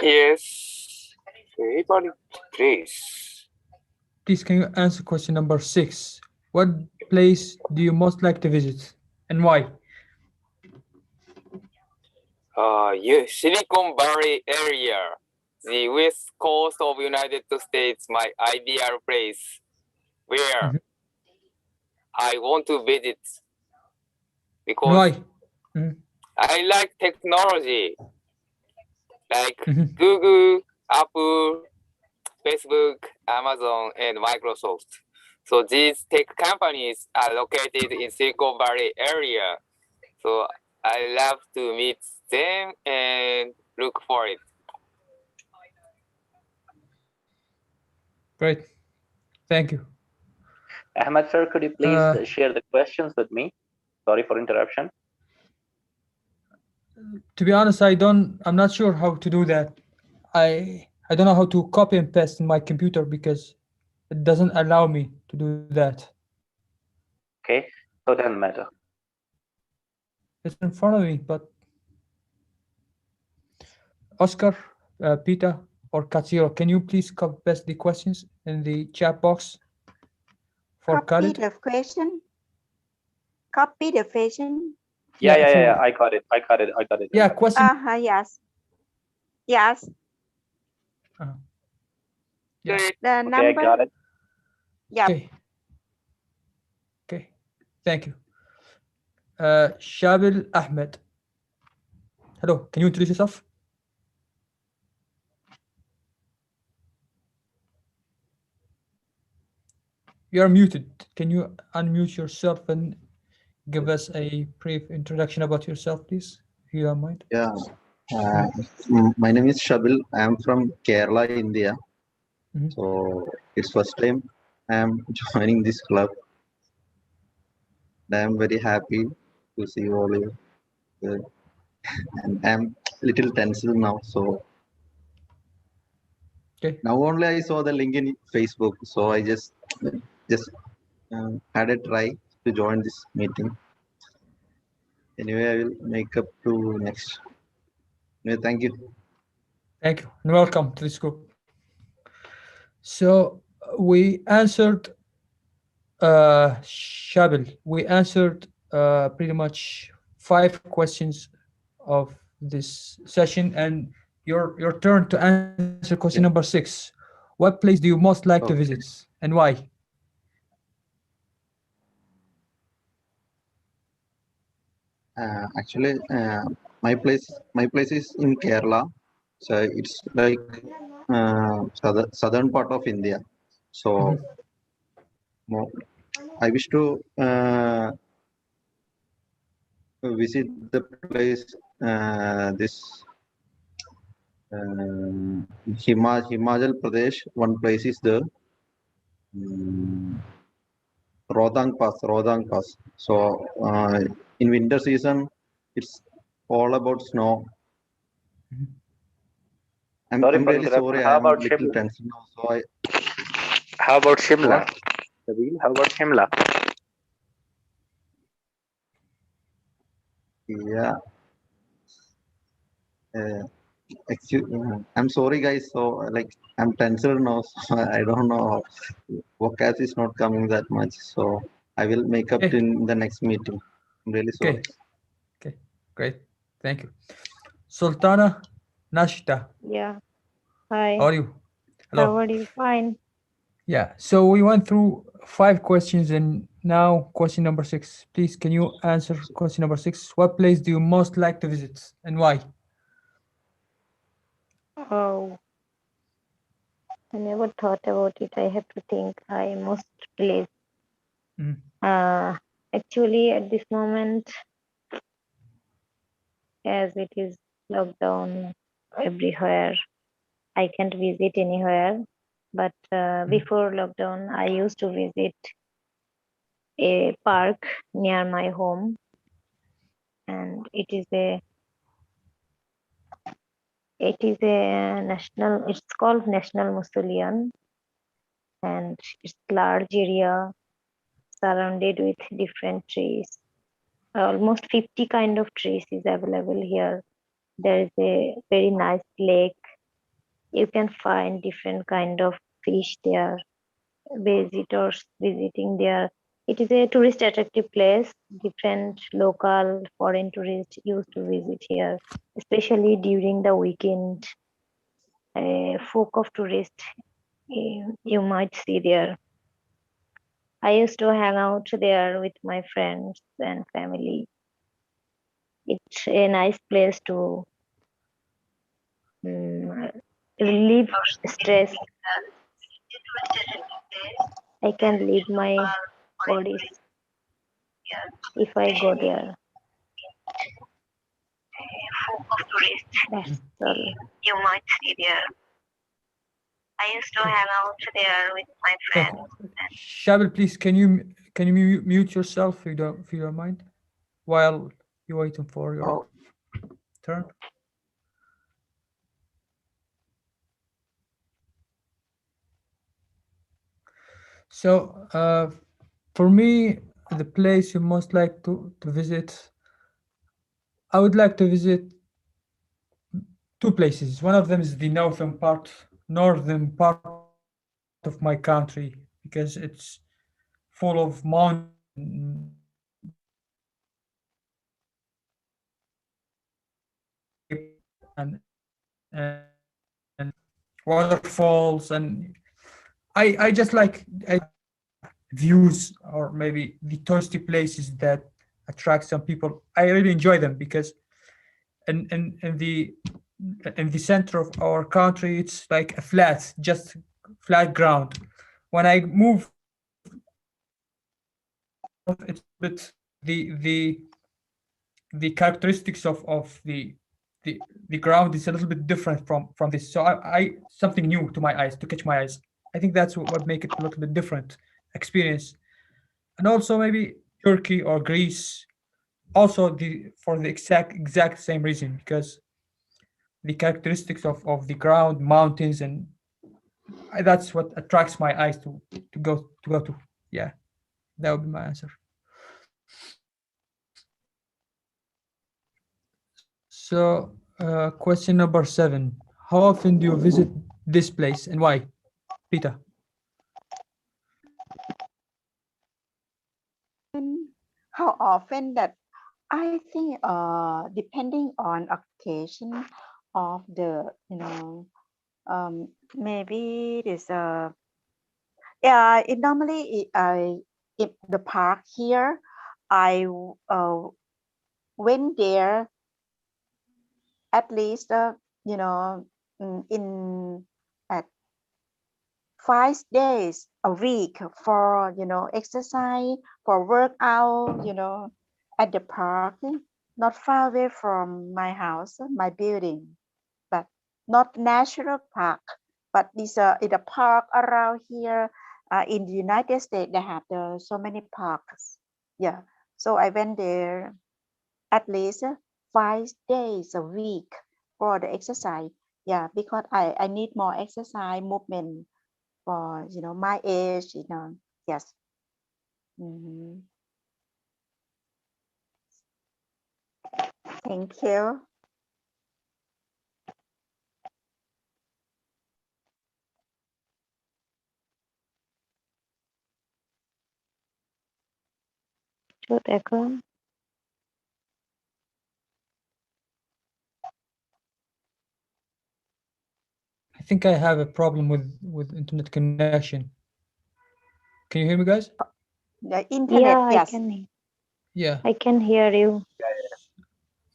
Yes. Favorite place. please can you answer question number 6? What place do you most like to visit and why? Yeah, Silicon Valley area, the west coast of United States, my ideal place where Mhm. I want to visit And because why? Mhm. I like technology like Mhm. Google, Apple, Facebook, Amazon, and Microsoft. So these tech companies are located in Silicon Valley area. So I love to meet them and look for it. Great, thank you. Ahmad sir, could you please Uh, share the questions with me? Sorry for interruption. to be honest, I'm not sure how to do that. I don't know how to copy and paste in my computer because it doesn't allow me to do that. Okay, so it doesn't matter. It's in front of me, but Oscar, Peter, or Katsuro, can you please copy paste the questions in the chat box for Copy Khalid? the question. Copy the question. Yeah, Yeah, yeah, if yeah, yeah. you I got it. I got it. I got it. I yeah, got it. question. Yes. Yes. Uh, yeah. The Okay, I number. got it. Yep. Okay. Okay. Thank you. Shabil Ahmed. Hello. Can you introduce yourself? You are muted. Can you unmute yourself and give us a brief introduction about yourself, please, if you don't mind? Yeah, Mhm. my name is Shabil. I am from Kerala, India. Mhm. So it's first time I am joining this club. And I am very happy to see all of you. Uh, and I am little tensed now. So Okay. now only I saw the link in Facebook. So I just had a try to join this meeting. Anyway, I will make up to next. Anyway, thank you. Thank you and welcome to this group. So we answered Shabil, we answered pretty much 5 questions of this session, and your turn to answer question number Yeah. 6. What place do you most like to visit Okay. and why? Actually, my place is in Kerala. So it's like southern part of India. So Mhm. mo- I wish to visit the place. This Himachal Pradesh. One place is the um, Rodang Pass. Rodang Pass. So in winter season, it's all about snow. Mhm. Sorry I'm for really interruption. sorry. I How am about little Shimla? tense now. So I How about Shimla? what? Nabil, how about Shimla? Yeah. I'm sorry, guys. So, like, I'm tensed now. So I don't know. Vocab is not coming that much. So I will make up Okay, in the next meeting. I'm really sorry. okay, okay, great. Thank you. Sultana Nashta, Yeah. how Hi. are you? How Hello. are you? Fine. Yeah, so we went through 5 questions and now question number 6. Please, can you answer question number 6? What place do you most like to visit and why? Oh, I never thought about it. I have to think. I must place. Mhm. Uh, Actually, at this moment, as it is lockdown everywhere, I can't visit anywhere. But Mhm. before lockdown, I used to visit a park near my home, and it is a It is a national. It's called National Mausoleum, and it's large area surrounded with different trees. Almost 50 kind of trees is available here. There is a very nice lake. You can find different kind of fish there. Visitors visiting there. It is a tourist attractive place. Different local foreign tourists used to visit here, especially during the weekend. A folk of tourists you might see there. I used to hang out there with my friends and family. It's a nice place to relieve stress. I can leave my worries if I go there. That's all. You might see there. I used to hang out there with my friends. Shabil, please, can you mute yourself if you don't mind, while you're waiting for your Oh, turn? So, for me, the place you most like to visit, I would like to visit two places. One of them is the northern part of my country, because it's full of mountains and waterfalls, and I just like views, or maybe the touristy places that attract some people. I really enjoy them because in the center of our country, it's like a just flat ground. When I move north, it's a bit the characteristics of the ground is a little bit different from this. So I something new to my eyes, to catch my eyes. I think that's what make it a little bit different experience. And also maybe Turkey or Greece, also for the exact same reason, because the characteristics of the ground, mountains, and that's what attracts my eyes to go to. Yeah, that would be my answer. So, question number 7: how often do you visit this place and why, Peter? How often that I think depending on occasion of the maybe it is yeah, it normally I if the park here I went there at least in at 5 days a week for exercise, for workout, at the park, not far away from my house, my building, but not national park, but it's a park around here. In the United States they have so many parks. Yeah, so I went there at least 5 days a week for the exercise. Yeah, because I need more exercise movement for my age. Yes. Mhm. Thank you. Truth echo. I think I have a problem with internet connection. Can you hear me, guys? The internet, Yeah, yes. Yeah. I can hear you.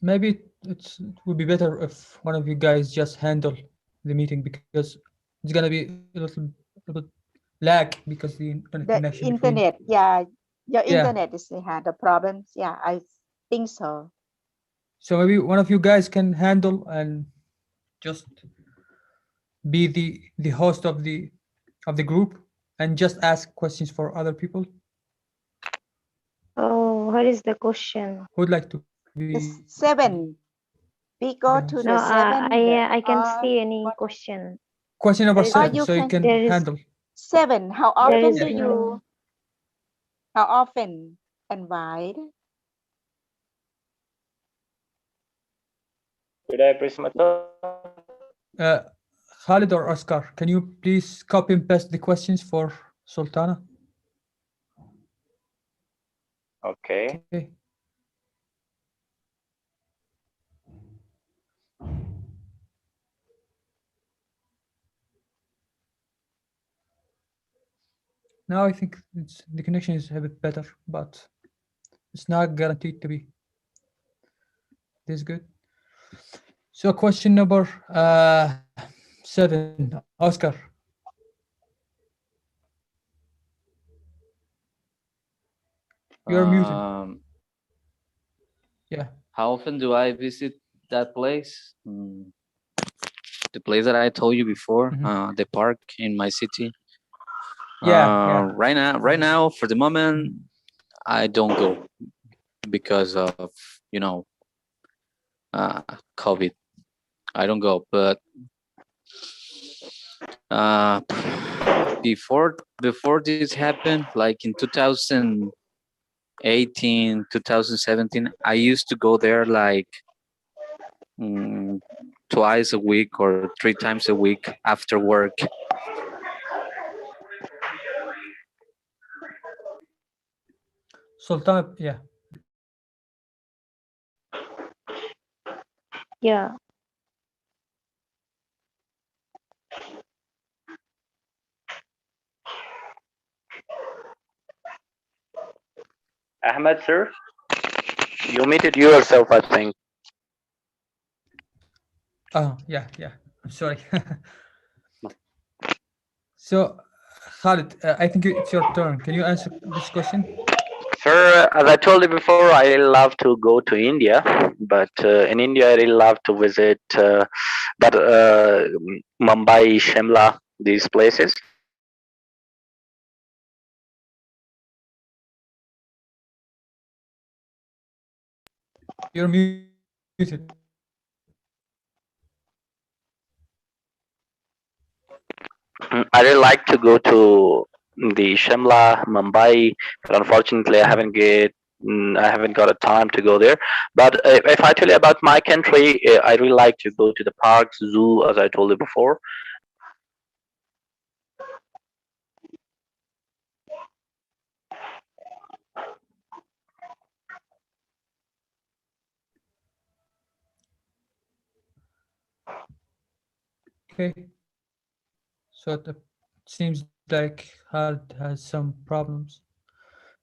Maybe it would be better if one of you guys just handle the meeting, because it's gonna be a little bit lag because the internet The connection between. internet, yeah. Your Yeah. internet is had the problems. Yeah, I think so. So maybe one of you guys can handle and just be the host of the group and just ask questions for other people Oh, what is the question? who would like to be. The seven. We go to No, the seven. I can't see any question. Question number There is Or 7, you so you can can there is handle. seven. How there often is do you? no How often invite? Should I press my turn? Uh, Khalid or Oscar, can you please copy and paste the questions for Sultana? Okay. Okay. Now I think the connection is a bit better, but it's not guaranteed to be this good. So question number 7, Oscar. You're muted. Um, Yeah. how often do I visit that place? The place that I told you before, the park in my city. Yeah. Right now, for the moment, I don't go because of you know COVID. I don't go, but uh, before this happened, like in 2018, 2017, I used to go there like mm, twice a week or 3 times a week after work. Sultana, yeah. yeah. Ahmed, sir, you muted yourself, I think. Oh, yeah. I'm sorry. So, Khalid, I think it's your turn. Can you answer this question? Sir, as I told you before, I really love to go to India, but in India, I really love to visit but Mumbai, Shimla, these places. You're muted. I really like to go to the Shimla, Mumbai, but unfortunately, I haven't got a time to go there. But if I tell you about my country, I really like to go to the parks, zoo, as I told you before. Okay. So it seems like Khalid has some problems.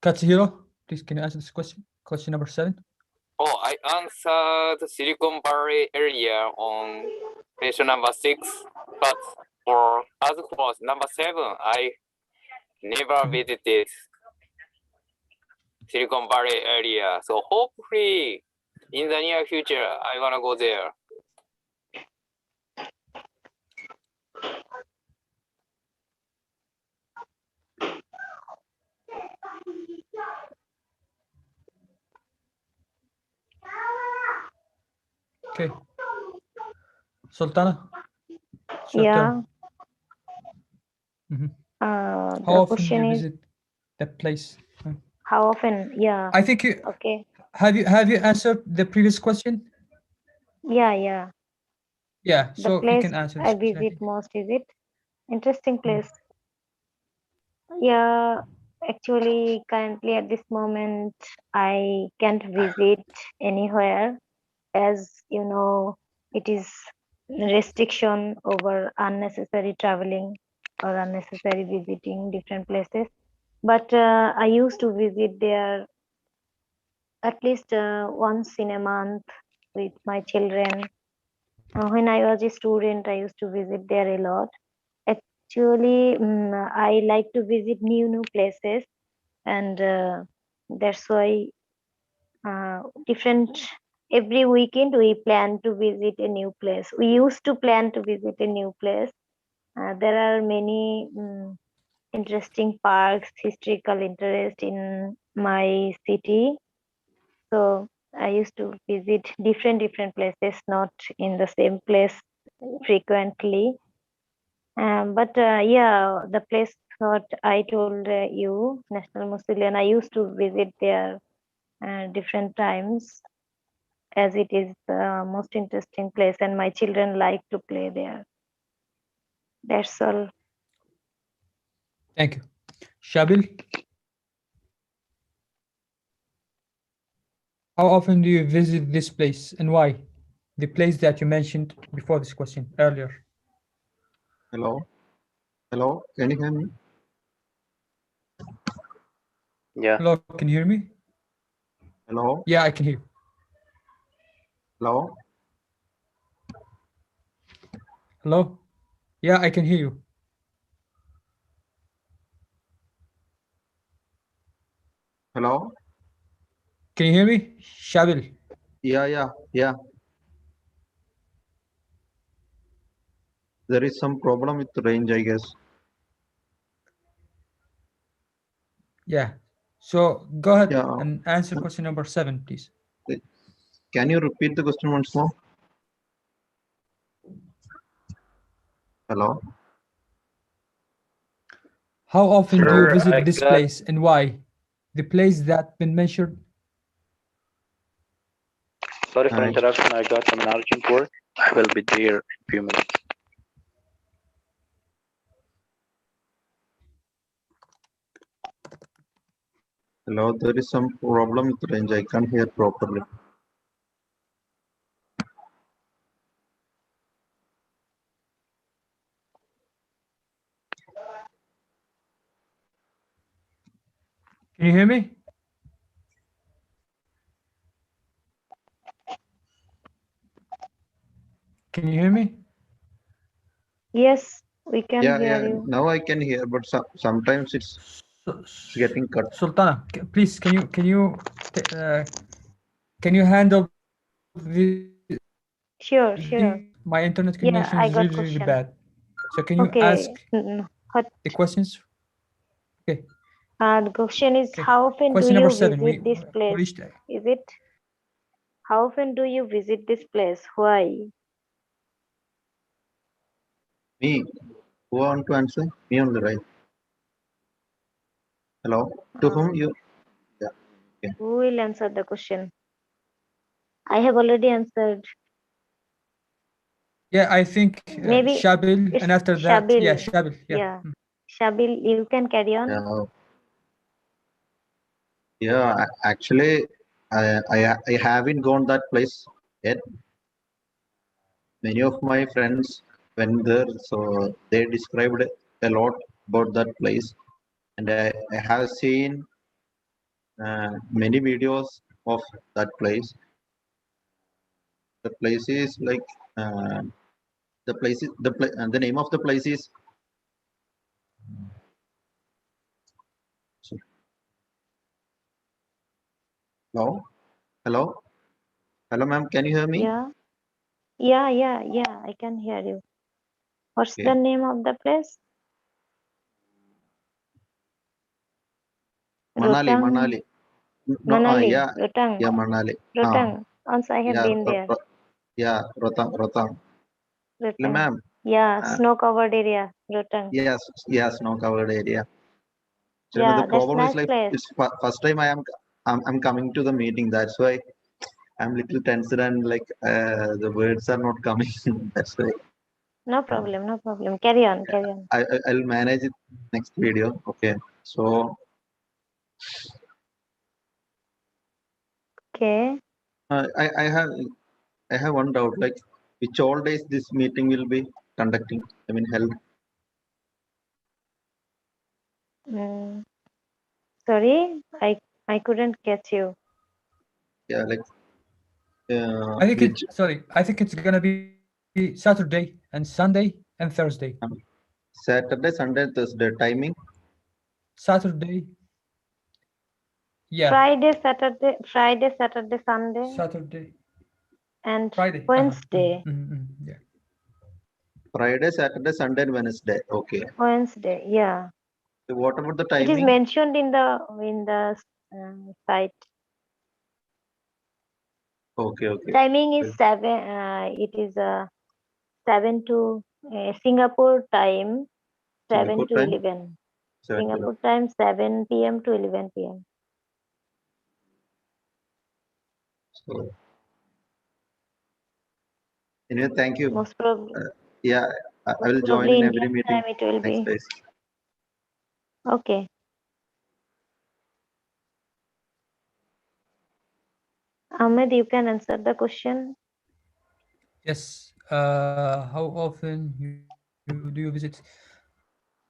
Katsuhiro, please can you answer this question? Question number 7. Oh, I answered Silicon Valley area on question number 6, but as for number 7, I never visited Silicon Valley area. So hopefully in the near future, I wanna go there. Okay. Sultana, it's your Yeah. turn. How The often do you question is visit that place? how often? Yeah. I think you Okay. have you answered the previous question? Yeah. Yeah, The so you place can answer I this question, I visit think. most is it interesting place. Yeah. Actually, currently at this moment, I can't visit anywhere, as you know, it is restriction over unnecessary traveling or unnecessary visiting different places. But I used to visit there at least once in a month with my children. When I was a student, I used to visit there a lot. Actually, I like to visit new places, and that's why different every weekend we plan to visit a new place. We used to plan to visit a new place. There are many interesting parks, historical interest in my city. So I used to visit different places, not in the same place frequently. But yeah, the place what I told you, National Museum, I used to visit there different times, as it is the most interesting place and my children like to play there. That's all. Thank you. Shabil, how often do you visit this place and why? The place that you mentioned before this question earlier. Hello, hello. Can you hear me? Yeah. Hello, can you hear me? Hello, Yeah, I can hear you. hello, Hello? Yeah, I can hear you. hello. Can you hear me? Shabil. Yeah. There is some problem with range, I guess. Yeah. So go ahead Yeah. and answer question number 7, please. Can you repeat the question once more? Hello. How often do you Sir, visit I this got. place and why? The place that been mentioned. Sorry for Uh, interruption. I got some urgent work. I will be there in a few minutes. Hello. There is some problem with range. I can't hear properly. Can you hear me? Can you hear me? Yes, we can Yeah. hear you. Now I can hear, but sometimes it's getting cut. Sultana, please, can you handle Sure, the sure. my internet Yeah, connection I is got really question. bad. So can you ask Okay. What the questions? Okay. the question is, Okay. how often do Question number you 7. visit this We place? reached. Is it how often do you visit this place? Why? Me. Who want to answer? Me on the right. Hello. To whom you? Yeah. Okay. Who will answer the question? I have already answered. Yeah, I think Maybe Shabil, it's and after that, yeah, Shabil. Shabil. Yeah. Yeah. Shabil, you can carry on. Yeah. Actually, I haven't gone that place yet. Many of my friends went there, so they described a lot about that place, and I have seen many videos of that place. The place is like the name of the place is. Hello, hello, hello, ma'am. Can you hear me? Yeah. Yeah. I can hear you. What's Okay. the name of the place? Manali, Rotang. Manali. No, Manali. yeah, Rotang. yeah, Manali. Rotang. Also, I have Yeah, been there. yeah, Rotang. Rotang. Ma'am, Yeah, uh, snow-covered area. Rotang. yes, snow covered area. Actually, the Yeah, that's problem is nice like place. it's first time I'm coming to the meeting. That's why I'm little tensed and like the words are not coming. That's why No problem. No problem. Carry on. Carry on. I'll manage it next video. Okay. So Okay. I have one doubt. Like which all days this meeting will be conducting? I mean held. Mm, sorry, I couldn't catch you. Yeah, like which I think it's gonna be Saturday and Sunday and Thursday. Saturday, Sunday, Thursday timing. Saturday, yeah. Friday, Saturday, Sunday, Saturday, and Friday. Wednesday. Yeah. Friday, Saturday, Sunday, and Wednesday. Okay. Wednesday. Yeah. So what about the It is timing? mentioned in the site. Okay, okay. Timing is Well, 7. It is 7 to Singapore time, 7 Singapore to time, 11. 7 to 11. Singapore time 7 p.m. to 11 p.m. So anyway, thank you. Most probably, Yeah, I most will join probably in Indian every meeting. time it will Thanks, be. guys. Okay. Ahmed, you can answer the question. Yes. How often you do you visit?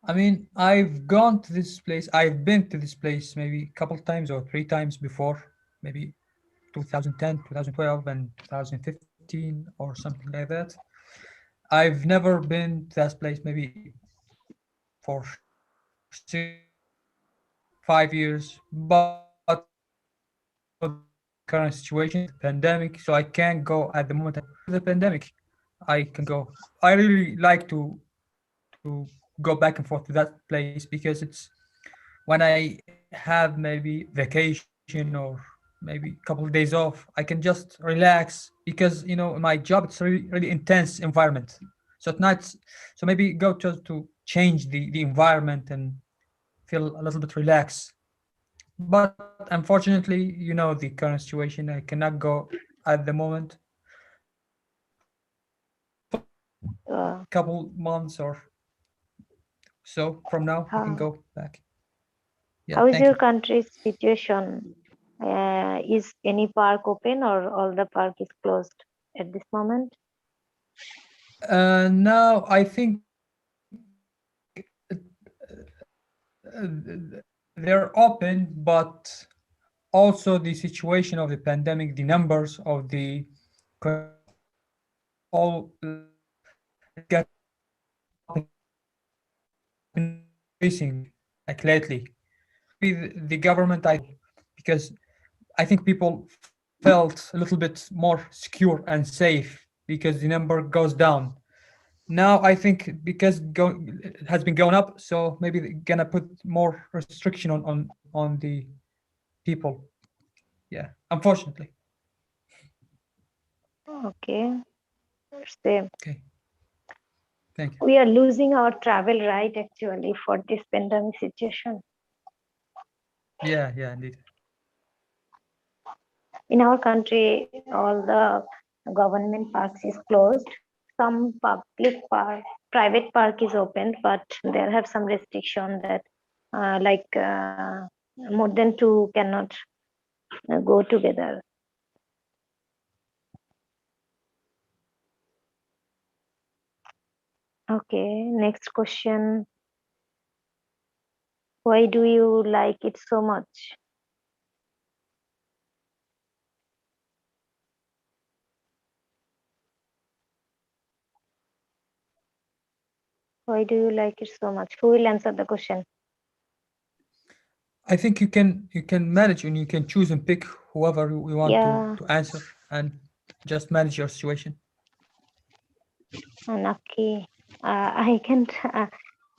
I mean, I've gone to this place. I've been to this place maybe a couple times or three times before, maybe 2010, 2012, and 2015 or something like that. I've never been to that place maybe for 6 or 5 years, but because of the current situation, the pandemic, so I can't go at the moment. After the pandemic, I can go. I really like to go back and forth to that place because it's when I have maybe vacation or maybe a couple of days off, I can just relax because my job it's really intense environment. So at night, so maybe go to change the environment and feel a little bit relaxed. But unfortunately, the current situation, I cannot go at the moment. Hopefully, maybe couple months or so from now, I can go How, back. Yeah, how thank you. is your country's situation? Is any park open or all the park is closed at this moment? Now I think they're open, but also the situation of the pandemic, the numbers of the coronavirus all it's getting up and down. It has been increasing like lately. So maybe the government, I don't know, because I think people felt a little bit more secure and safe because the number goes down. Now I think because it has been going up, so maybe they're gonna put more restriction on the people. Yeah, unfortunately. Okay. Same. Okay, thank you. We are losing our travel right actually for this pandemic situation. Yeah, yeah, indeed. In our country, all the government parks is closed. Some public park, private park is open, but there have some restriction that like more than two cannot go together. Okay, next question. Why do you like it so much? Why do you like it so much? Who will answer the question? I think you can manage and you can choose and pick whoever you want Yeah, to answer and just manage your situation. Naki. I can't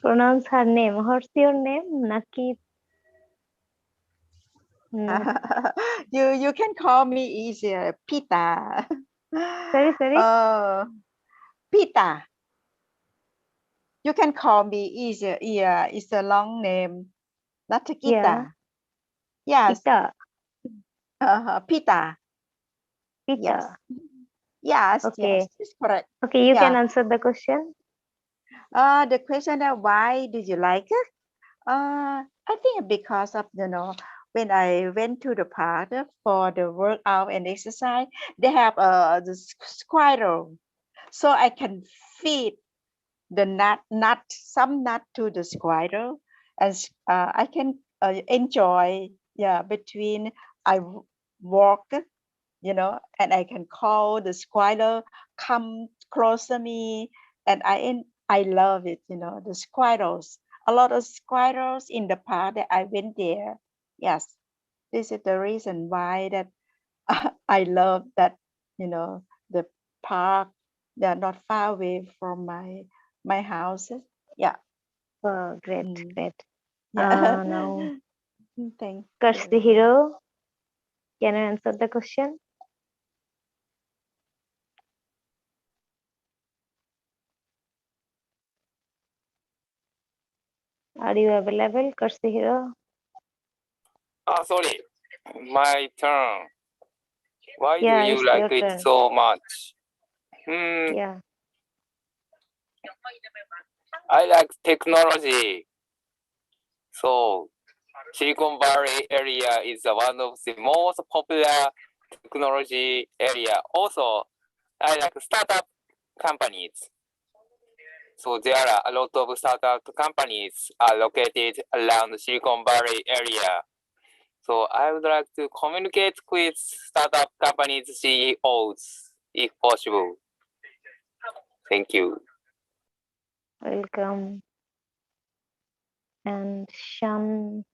pronounce her name. What's your name? Naki. Nak- You can call me easier, Pita. sorry, sorry. Pita. You can call me easier. Yeah, it's a long name. Not Yeah, Gita. Yes, Pita. Pita. Yes, Pita. yes, Okay. yes. It's correct. Okay, you can Yeah. answer the question. The question that why do you like it? I think because of when I went to the park for the workout and exercise, they have the squirrel, so I can feed the some nut to the squirrel, and I can enjoy, yeah, between I walk, and I can call the squirrel come close to me, and I love it, the squirrels. A lot of squirrels in the park that I went there. Yes, this is the reason why that I love that, the park. They're not far away from my house. Yeah. Oh, great, Mm, great. yeah. Now, Thank Karshi you. Hero, can you answer the question? Are you available, Katsuhiro? Sorry. My turn. Why do Yeah, you it's like your it turn. so much? Hmm, Yeah. I like technology. So, Silicon Valley area is one of the most popular technology area. Also, I like startup companies. So there are a lot of startup companies are located around the Silicon Valley area. So I would like to communicate with startup companies CEOs if possible. Thank you. Welcome. And Shan,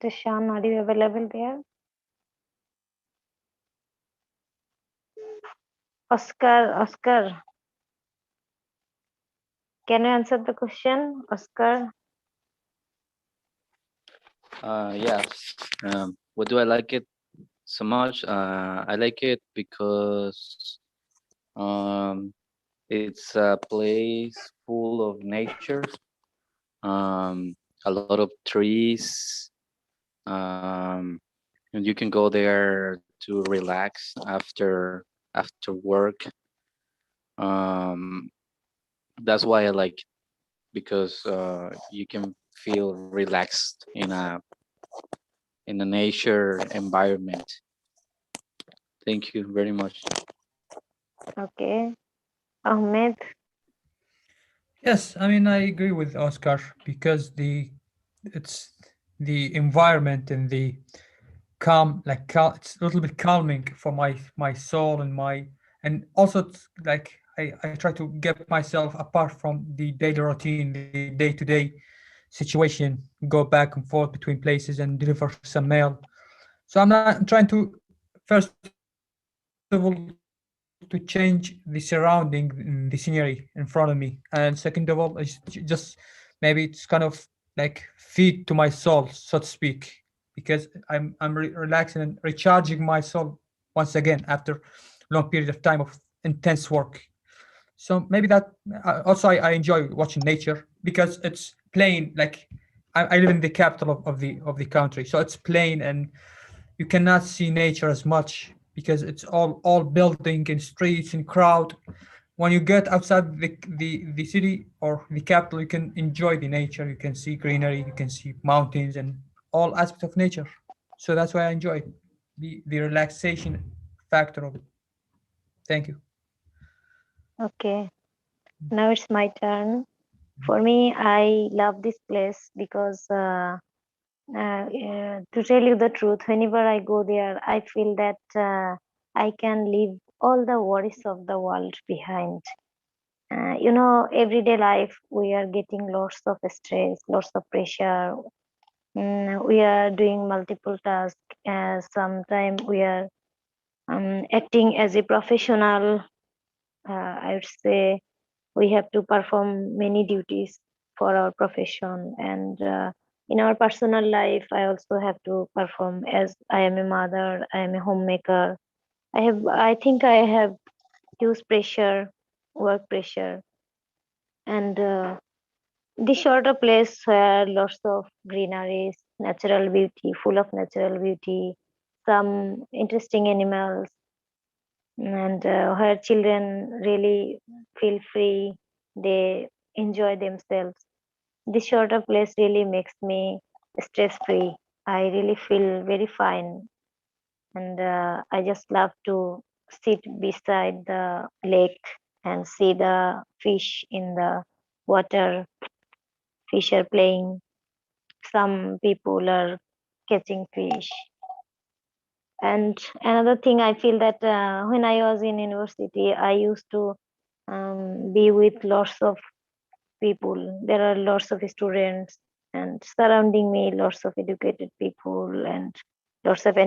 are you available there? Oscar, can you answer the question, Oscar? Yes. What do I like it so much? I like it because um, it's a place full of nature, um, a lot of trees, um, and you can go there to relax after work. Um, that's why I like it, because you can feel relaxed in a nature environment. Thank you very much. Okay. Ahmed, Yes, I mean I agree with Oscar because it's the environment and the it's a little bit calming for my soul and also it's like I try to get myself apart from the daily routine, the day-to-day situation, go back and forth between places and deliver some mail. So I'm trying to, first of all, to change the surrounding, the scenery in front of me, and second of all is just maybe it's kind of like feed to my soul, so to speak, because I'm relaxing and recharging my soul once again after long period of time of intense work. So maybe that also I enjoy watching nature because it's plain. Like I live in the capital of the country, so it's plain and you cannot see nature as much because it's all building and streets and crowd. When you get outside the city or the capital, you can enjoy the nature. You can see greenery, you can see mountains and all aspects of nature. So that's why I enjoy it. The relaxation factor of it. Thank you. okay. Now it's my turn. For me, I love this place because to tell you the truth, whenever I go there, I feel that I can leave all the worries of the world behind. Everyday life, we are getting lots of stress, lots of pressure. We are doing multiple tasks. Sometimes we are acting as a professional. I would say we have to perform many duties for our profession, and in our personal life, I also have to perform as I am a mother, I am a homemaker. I think I have huge pressure, work pressure, and the shorter place where lots of greeneries, natural beauty, full of natural beauty, some interesting animals, and where children really feel free, they enjoy themselves. This shorter place really makes me stress free. I really feel very fine, and I just love to sit beside the lake and see the fish in the water. Fish are playing. Some people are catching fish. And another thing, I feel that when I was in university, I used to be with lots of people. There are lots of students, and surrounding me, lots of educated people and lots of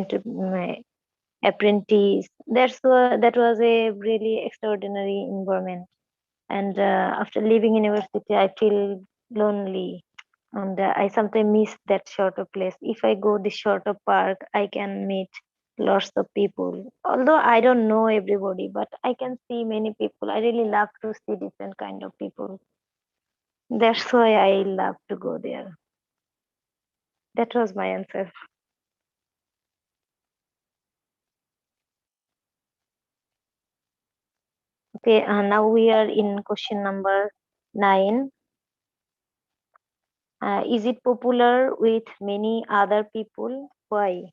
apprentices. That was a really extraordinary environment. And after leaving university, I feel lonely, and I sometimes miss that shorter place. If I go this shorter park, I can meet lots of people. Although I don't know everybody, but I can see many people. I really love to see different kind of people. That's why I love to go there. That was my answer. Okay, now we are in question number 9. Is it popular with many other people? Why?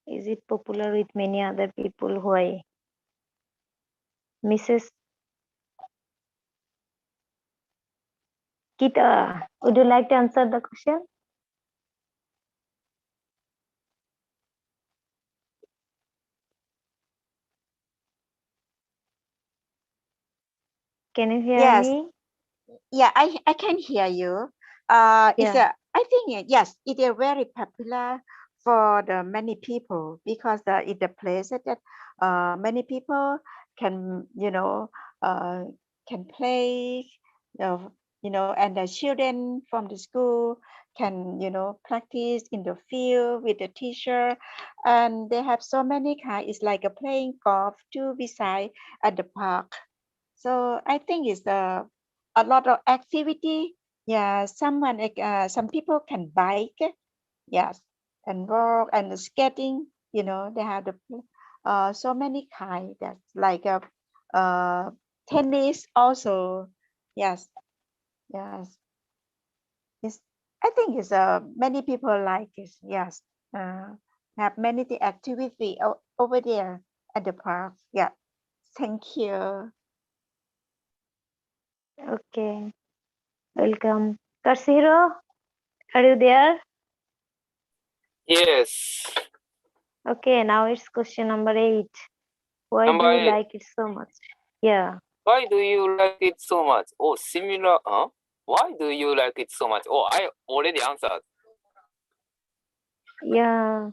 Is it popular with many other people? Why? Mrs. Kita, would you like to answer the question? Can you hear Yes. me? Yeah, I can hear you. It's Yeah. I think yes, it is very popular for the many people because it's a place that many people can uh, can play, and the children from the school can practice in the field with the teacher, and they have so many kind. It's like a playing golf too beside at the park. So I think it's a lot of activity. Yeah, some people can bike. Yes, and walk and skating. They have so many kind. That's like uh, tennis also. Yes, yes. It's, I think it's many people like it. Yes, have many the activity over there at the park. Yeah. Thank you. Okay. Welcome. Karsiro, are you there? Yes. Okay, now it's question number 8. Why do Number you 8. like it so much? Yeah. Why do you like it so much? Oh, similar. Huh? Why do you like it so much? Oh, I already answered. Yeah.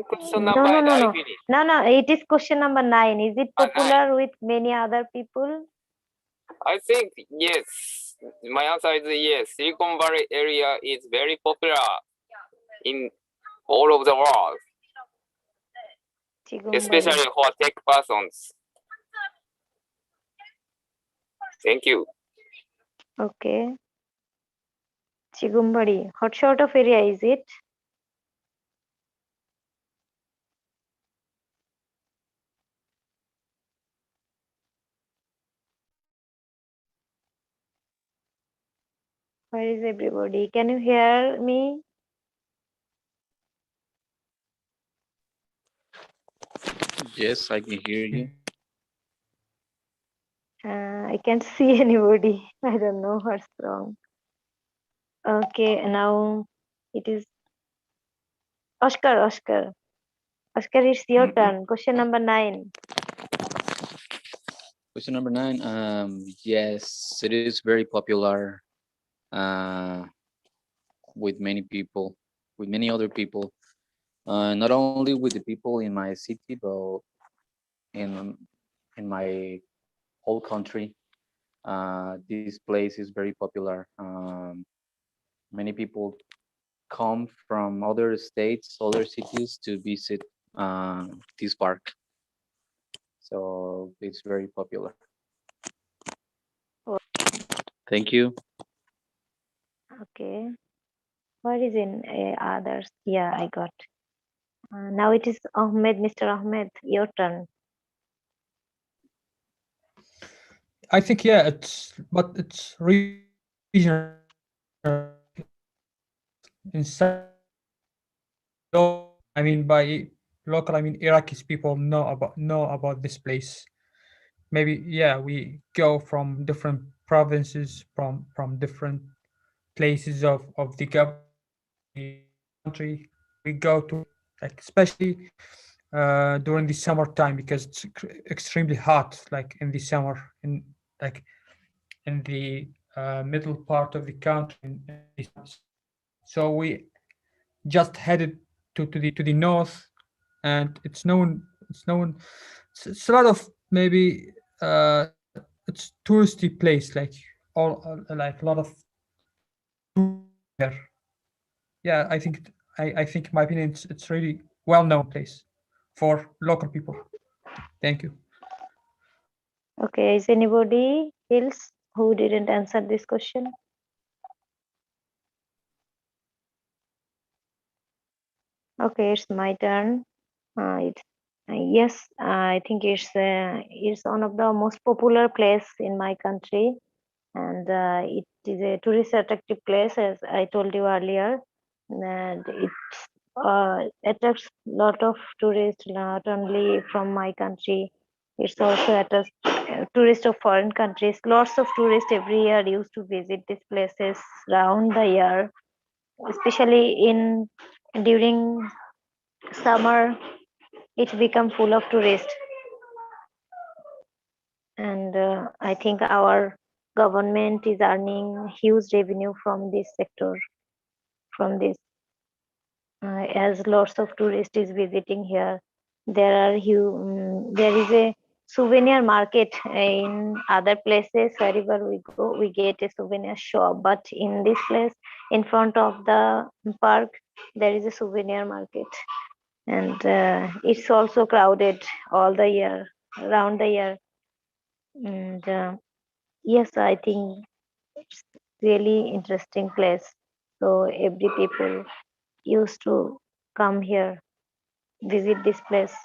Question No, number no, 8, no, I no. finished. No, it is question number 9. Is it 9. popular with many other people? I think yes. My answer is yes. Silicon Valley area is very popular in all of the world, Chigumbari. especially for tech persons. Thank you. Okay. Chigumbari. What sort of area is it? Where is everybody? Can you hear me? Yes, I can hear you. I can't see anybody. I don't know what's wrong. Okay, now it is Oscar. Oscar, it's your turn. Question number 9. Question number 9. Yes, it is very popular uh, with many people, with many other people. Not only with the people in my city, but in in my whole country. This place is very popular. Many people come from other states, other cities to visit this park. So it's very popular. Thank you. Okay. What is in others? Yeah, I got. Now it is Ahmed, Mr. Ahmed, your turn. I think yeah, it's regional. In I mean by local, I mean Iraqis people know about this place. Maybe yeah, we go from different provinces, from different places of the country. We go to like especially during the summertime because it's extremely hot, like in the summer, in like in the middle part of the country in the summer. So we just headed to the north, and it's a lot of maybe it's touristy place, like all like a lot of there. Yeah, I think in my opinion it's really well known place for local people. Thank you. Okay, is anybody else who didn't answer this question? Okay, it's my turn. Yes, I think it's one of the most popular place in my country, and it is a tourist attractive place, as I told you earlier, and it attracts lot of tourists, not only from my country. It's also attracts tourists of foreign countries. Lots of tourists every year used to visit these places round the year, especially in during summer. It become full of tourists, and I think our government is earning huge revenue from this sector, from this, as lots of tourists is visiting here. There is a souvenir market in other places. Wherever we go, we get a souvenir shop, but in this place, in front of the park, there is a souvenir market, and it's also crowded all the year, around the year. And yes, I think it's really interesting place. So every people used to come here, visit this place.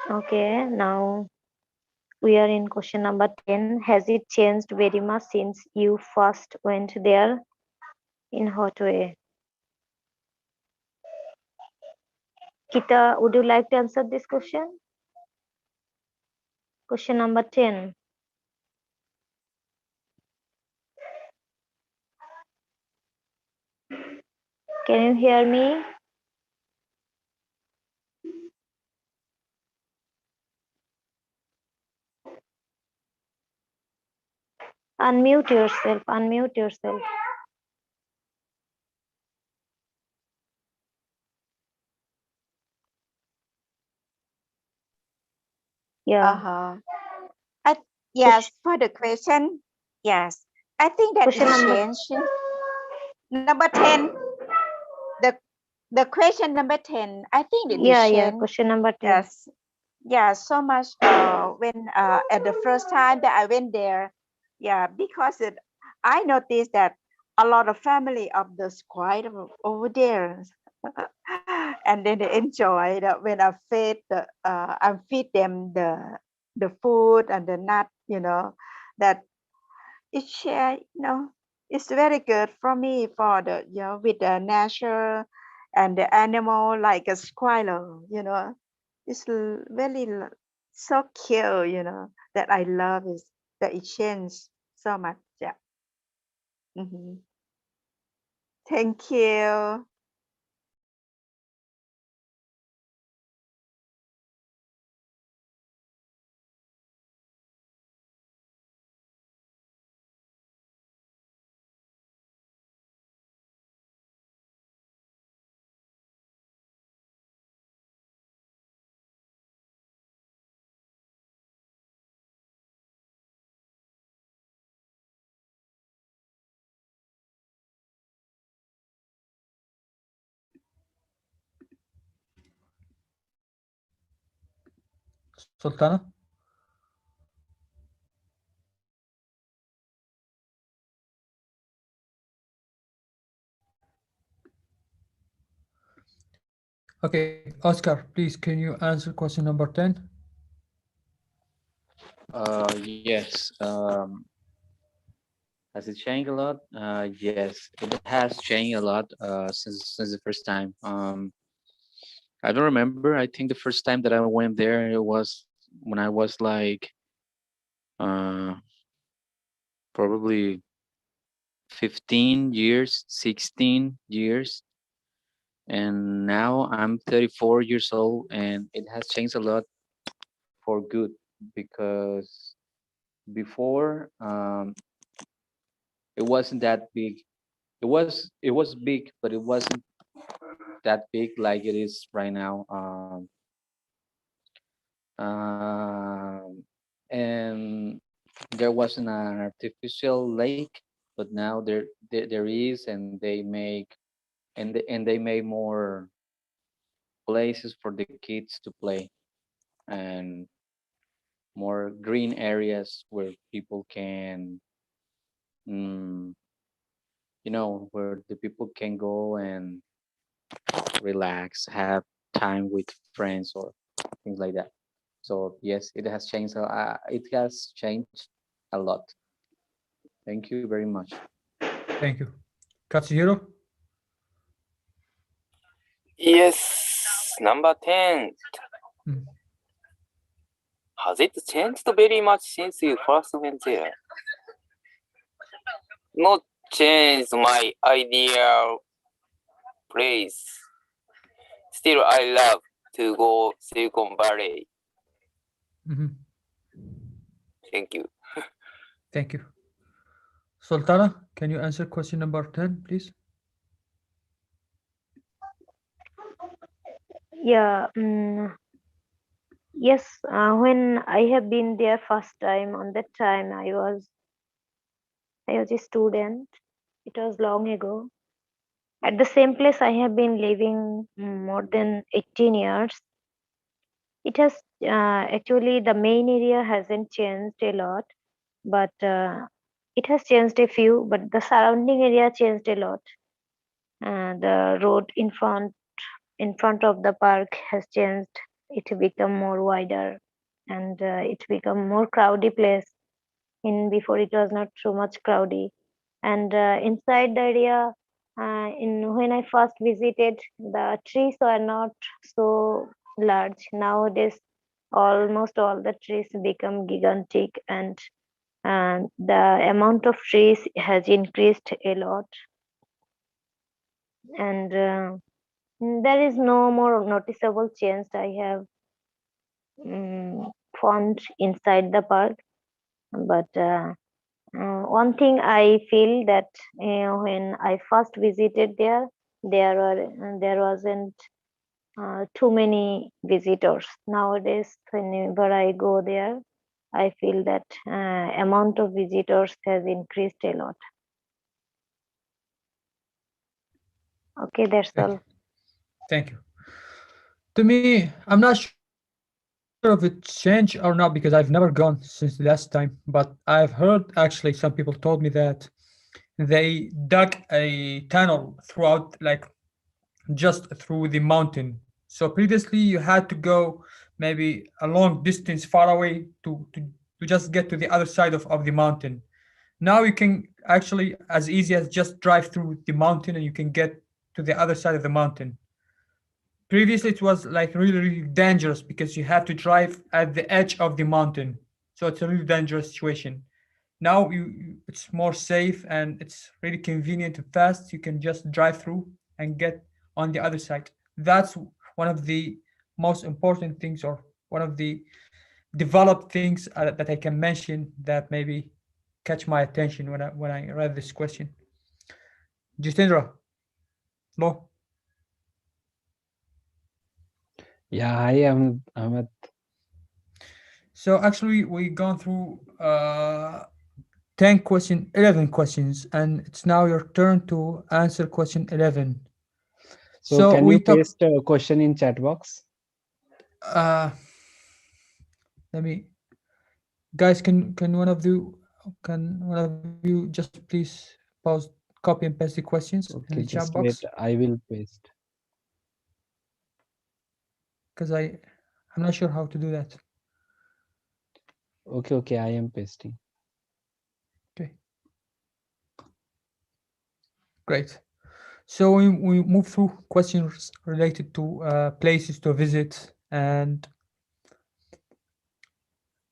Okay, now we are in question number 10. Has it changed very much since you first went there? In what way? Kita, would you like to answer this question? Question number 10. Can you hear me? Unmute yourself. Unmute yourself. Yeah. Uh-huh. I, Question, yes, for the question, yes. I think that question it number. changed. Number 10, the the question number 10, I think it is Yeah. changed. Question number 10. Yes. Yeah, so much when at the first time that I went there, yeah, because I noticed that a lot of family of the squad over there, and then they enjoy that when I feed them the food and the nut, that it share, it's very good for me for the, with the nature and the animal like a squirrel, it's very so cute, that I love is that it changed so much. Yeah. Hmm. Thank you. Sultana? Okay, Oscar, please, can you answer question number 10? Yes. Has it changed a lot? Yes, it has changed a lot since the first time. I don't remember. I think the first time that I went there, it was when I was like uh, probably 15 years, 16 years, and now I'm 34 years old, and it has changed a lot for good because before it wasn't that big. It was big, but it wasn't that big like it is right now. And there wasn't an artificial lake, but now there is, and they made more places for the kids to play. and more green areas where people can, mm, where the people can go and relax, have time with friends or things like that. So yes, it has changed. It has changed a lot. Thank you very much. Thank you. Katsuhiro? Yes, number 10. Mm. Has it changed very much since you first went there? Not changed my ideal place. Still, I love to go Silicon Valley. Mhm. Thank you. Thank you. Sultana, can you answer question number 10, please? Yeah. Yes. When I have been there first time, on that time I was a student. It was long ago. At the same place I have been living more than 18 years. It has actually the main area hasn't changed a lot, but it has changed a few. But the surrounding area changed a lot. The road in front of the park has changed. It become more wider, and it become more crowded place. In before it was not so much crowded, and inside the area, in when I first visited, the trees were not so large. Nowadays, almost all the trees become gigantic, and the amount of trees has increased a lot, and there is no more noticeable change I have found inside the park. But one thing I feel that when I first visited there, there wasn't too many visitors. Nowadays, whenever I go there, I feel that amount of visitors has increased a lot. Okay, that's Thank all. you. Thank you. To me, I'm not sure if it changed or not because I've never gone since the last time. But I've heard actually some people told me that they dug a tunnel throughout, like just through the mountain. So previously you had to go maybe a long distance far away to just get to the other side of the mountain. Now you can actually as easy as just drive through the mountain and you can get to the other side of the mountain. Previously it was like really, really dangerous because you have to drive at the edge of the mountain. So it's a really dangerous situation. Now it's more safe and it's really convenient and fast. You can just drive through and get on the other side. That's one of the most important things, or one of the developed things that I can mention that maybe catch my attention when I read this question. Jitendra, no. Yeah, I am Ahmed. So actually we gone through 10 question 11 questions, and it's now your turn to answer question 11. So So can we you talk paste a question in chat box? uh let me, guys, can one of you just please pause, copy and paste the questions in the Okay, chat just box, wait. I will paste. because I'm not sure how to do that. Okay, okay, I am pasting. Okay, great. So we move through questions related to places to visit, and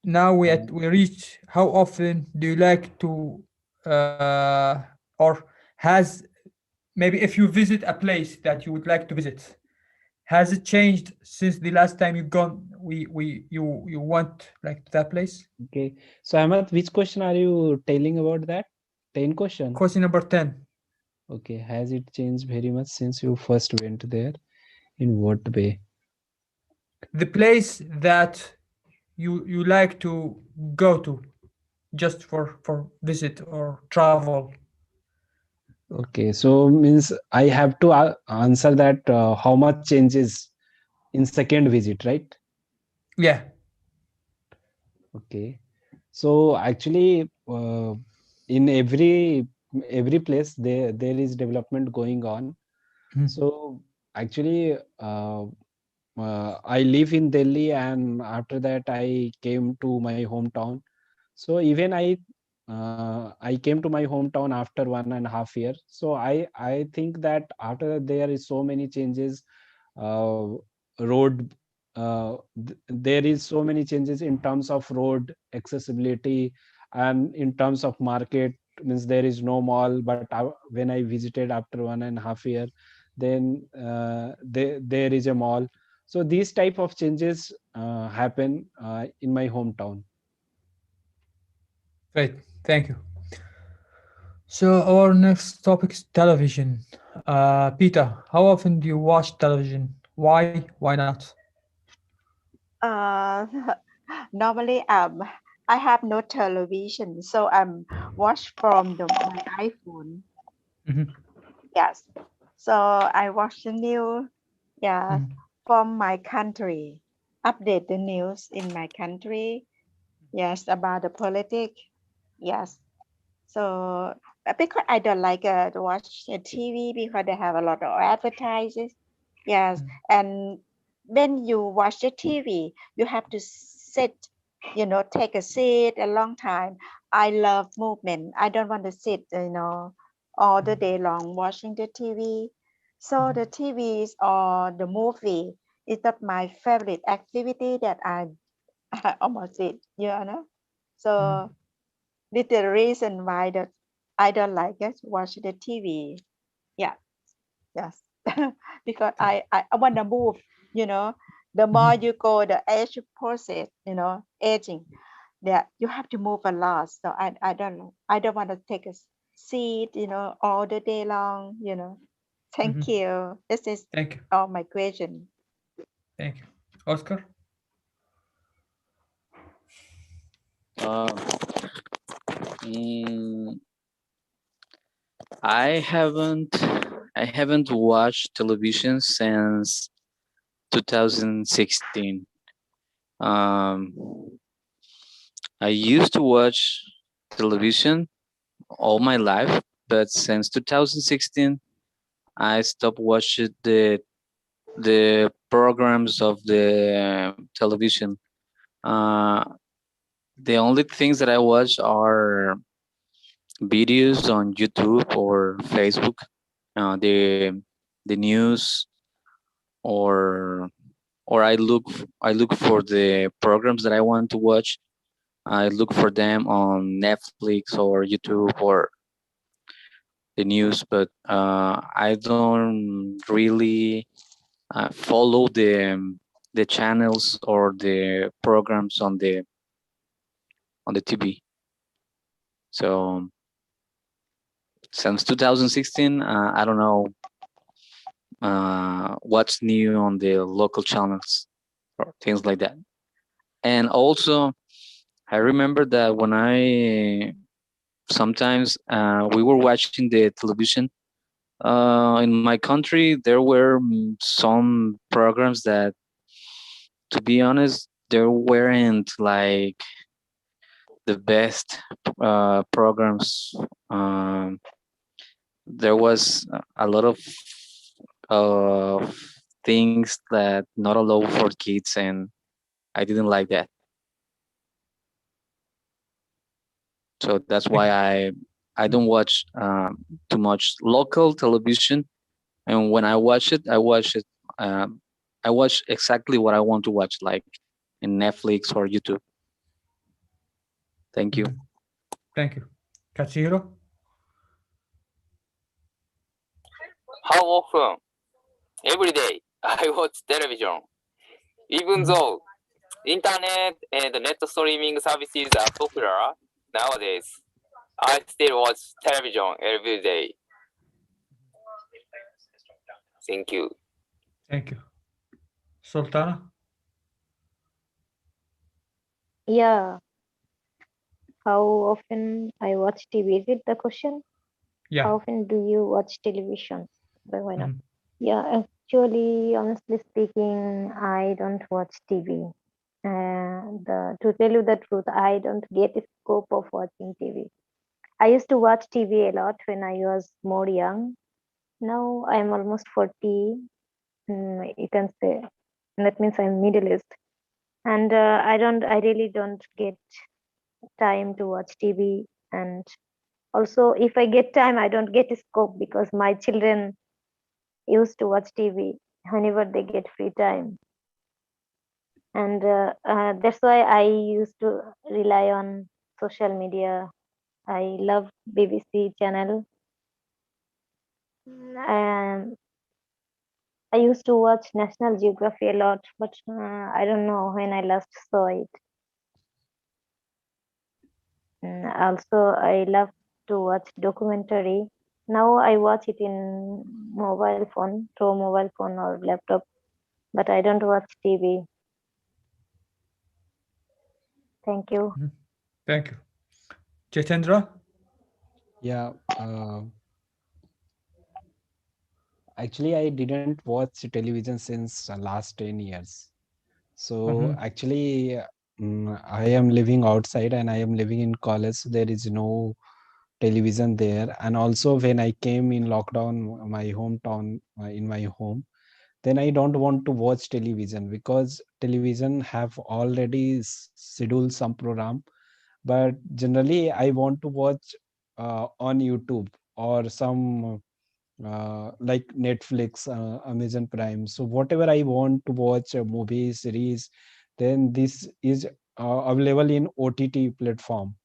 now we reach how often do you like to or has, maybe if you visit a place that you would like to visit, has it changed since the last time you gone we you went like to that place? Okay. So Ahmed, which question are you telling about that? 10 question. Question number 10. Okay. Has it changed very much since you first went there? In what way? The place that you like to go to just for visit or travel. Okay. So means I have to answer that how much changes in second visit, right? Yeah. Okay. So actually, in every place there is development going on. Mhm. So actually, I live in Delhi, and after that I came to my hometown. So even I came to my hometown after 1.5 year. So I think that after that there is so many changes. Uh, road there is so many changes in terms of road accessibility, and in terms of market, means there is no mall. But when I visited after 1.5 year, then there is a mall. So these type of changes happen in my hometown. Great. Thank you. So our next topic is television. Peter, how often do you watch television? Why? Why not? Uh, normally, I have no television, so I'm watch from my iPhone. Mhm, Yes. So I watch the news, yes, mhm, from my country. Update the news in my country. Yes, about the politics. Yes. So because I don't like to watch the TV because they have a lot of advertises. Yes, mhm, and when you watch the TV, you have to sit, take a seat a long time. I love movement. I don't want to sit, all the mhm, day long watching the TV. So mhm, the TVs or the movie is not my favorite activity that I I almost did. mhm, So this the reason why that I don't like it watch the TV. Yeah, yes, because th- I want to move. You know, the more mhm, you go, the age process. Aging. That you have to move a lot. So I don't want to take a seat. All the day long. Thank mhm. you. This is Thank you. all my question. Thank you. Oscar? Uh, mm, I haven't I haven't watched television since 2016. Um, I used to watch television all my life, but since 2016, I stopped watching the programs of the television. Uh, the only things that I watch are videos on YouTube or Facebook, the news, or I look for the programs that I want to watch. I look for them on Netflix or YouTube or the news, but I don't really follow the channels or the programs on the TV. So since 2016, I don't know what's new on the local channels or things like that. And also, I remember that when I sometimes we were watching the television in my country, there were some programs that, to be honest, there weren't like the best programs. Um, there was a lot of things that not allowed for kids, and I didn't like that. So that's Thank why you. I Mhm, don't watch too much local television. And when um, I watch exactly what I want to watch, like in Netflix or YouTube. Thank you. mhm. Thank you. Katsuhiro? How often? Every day I watch television. Even Mhm, though internet and net streaming services are popular nowadays, I still watch television every day. Thank you. Thank you. Sultana? Yeah, how often I watch TV? Is it the question? Yeah. How often do you watch television? But why not? Mhm, Yeah, actually, honestly speaking, I don't watch TV. To tell you the truth, I don't get a scope of watching TV. I used to watch TV a lot when I was more young. Now I'm almost 40. You can say that means I'm middle aged, and I really don't get time to watch TV. And also, if I get time, I don't get a scope because my children used to watch TV whenever they get free time, and that's why I used to rely on social media. I love BBC channel, and I used to watch National Geography a lot, but I don't know when I last saw it. Also, I love to watch documentary. Now I watch it in mobile phone, through mobile phone or laptop, but I don't watch TV. Thank you. Thank you. Jitendra? Yeah. Actually, I didn't watch television since last 10 years. So Mhm. actually, I am living outside and I am living in college. So there is no television there. And also, when I came in lockdown, my hometown, in my home, then I don't want to watch television because television have already scheduled some program. But generally, I want to watch on YouTube or some like Netflix, Amazon Prime. So whatever I want to watch, a movie series, then this is available in OTT platform.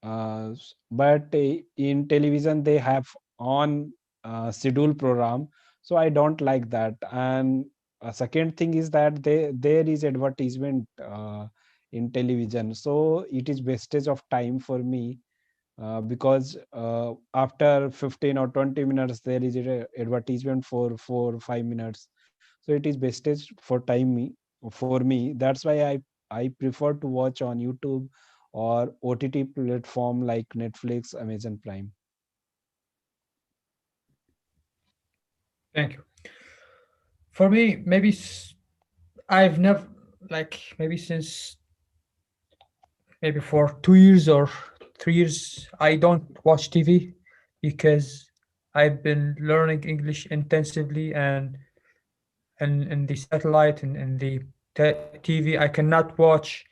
But in television they have on schedule program, so I don't like that. And second thing is that there is advertisement in television, so it is wastage of time for me because after 15 or 20 minutes there is a advertisement for 4 or 5 minutes, so it is wastage for time me for me. That's why I prefer to watch on YouTube or OTT platform like Netflix, Amazon Prime. Thank you. For me, maybe I've never, like, maybe since maybe for 2 years or 3 years, I don't watch TV because I've been learning English intensively, and in the satellite and in the TV, I cannot watch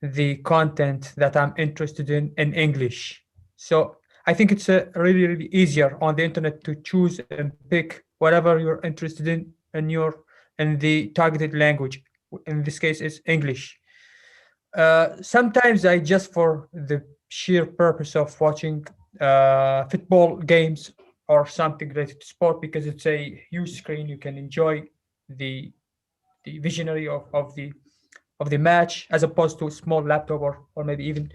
the content that I'm interested in English. So I think it's really easier on the internet to choose and pick whatever you're interested in the targeted language. In this case, it's English. Sometimes I just for the sheer purpose of watching football games or something related to sport because it's a huge screen. You can enjoy the the visionary of the match as opposed to a small laptop or maybe even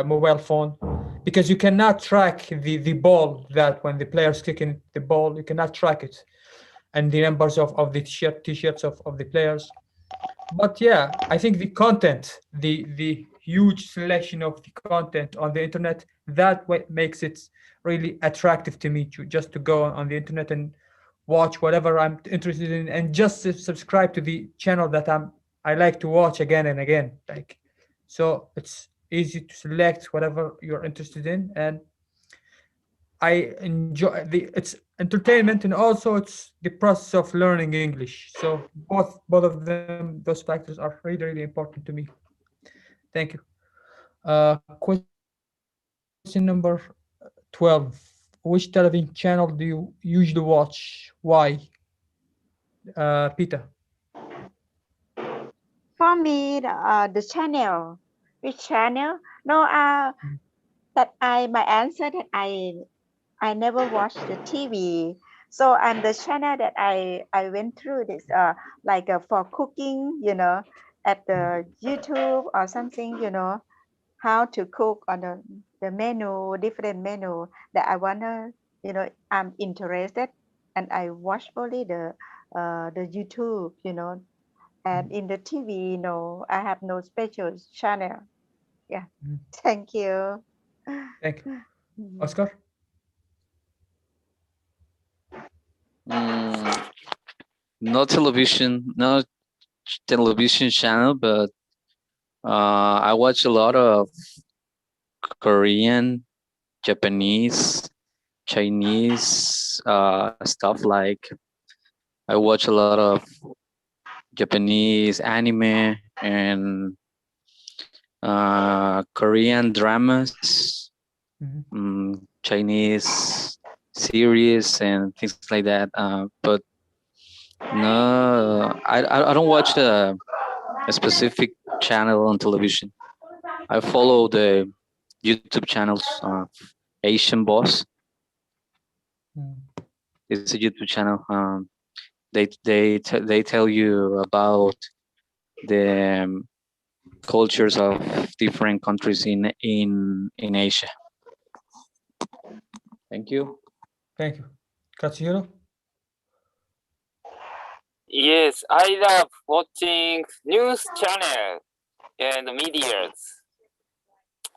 mobile phone, because you cannot track the ball, that when the players kicking the ball you cannot track it, and the numbers of the t-shirts of the players. But yeah, I think the content, the huge selection of the content on the internet, that what makes it really attractive to me to just to go on the internet and watch whatever I'm interested in, and just subscribe to the channel that I like to watch again and again. Like, so it's easy to select whatever you're interested in, and I enjoy it's entertainment, and also it's the process of learning English. So both of them, those factors are really important to me. Thank you. Question number 12. Which television channel do you usually watch? Why? Peter. For me, the channel, which channel? No, that my answer that I never watched the TV. So and the channel that I went through this like for cooking, at the YouTube or something, how to cook on the menu, different menu that I wanna, I'm interested, and I watch only the YouTube, and in the TV, no, I have no special channel. Yeah. Thank you. Thank you. Mhm. Oscar? Mm, no television, no television channel, but I watch a lot of Korean, Japanese, Chinese stuff. Like I watch a lot of Japanese anime and Korean dramas, Chinese series, and things like that. But no, I don't watch a specific channel on television. I follow the YouTube channels. Asian Boss is a YouTube channel. They tell you about the cultures of different countries in Asia. Thank you. Thank you. Katsuhiro? Yes, I love watching news channel and medias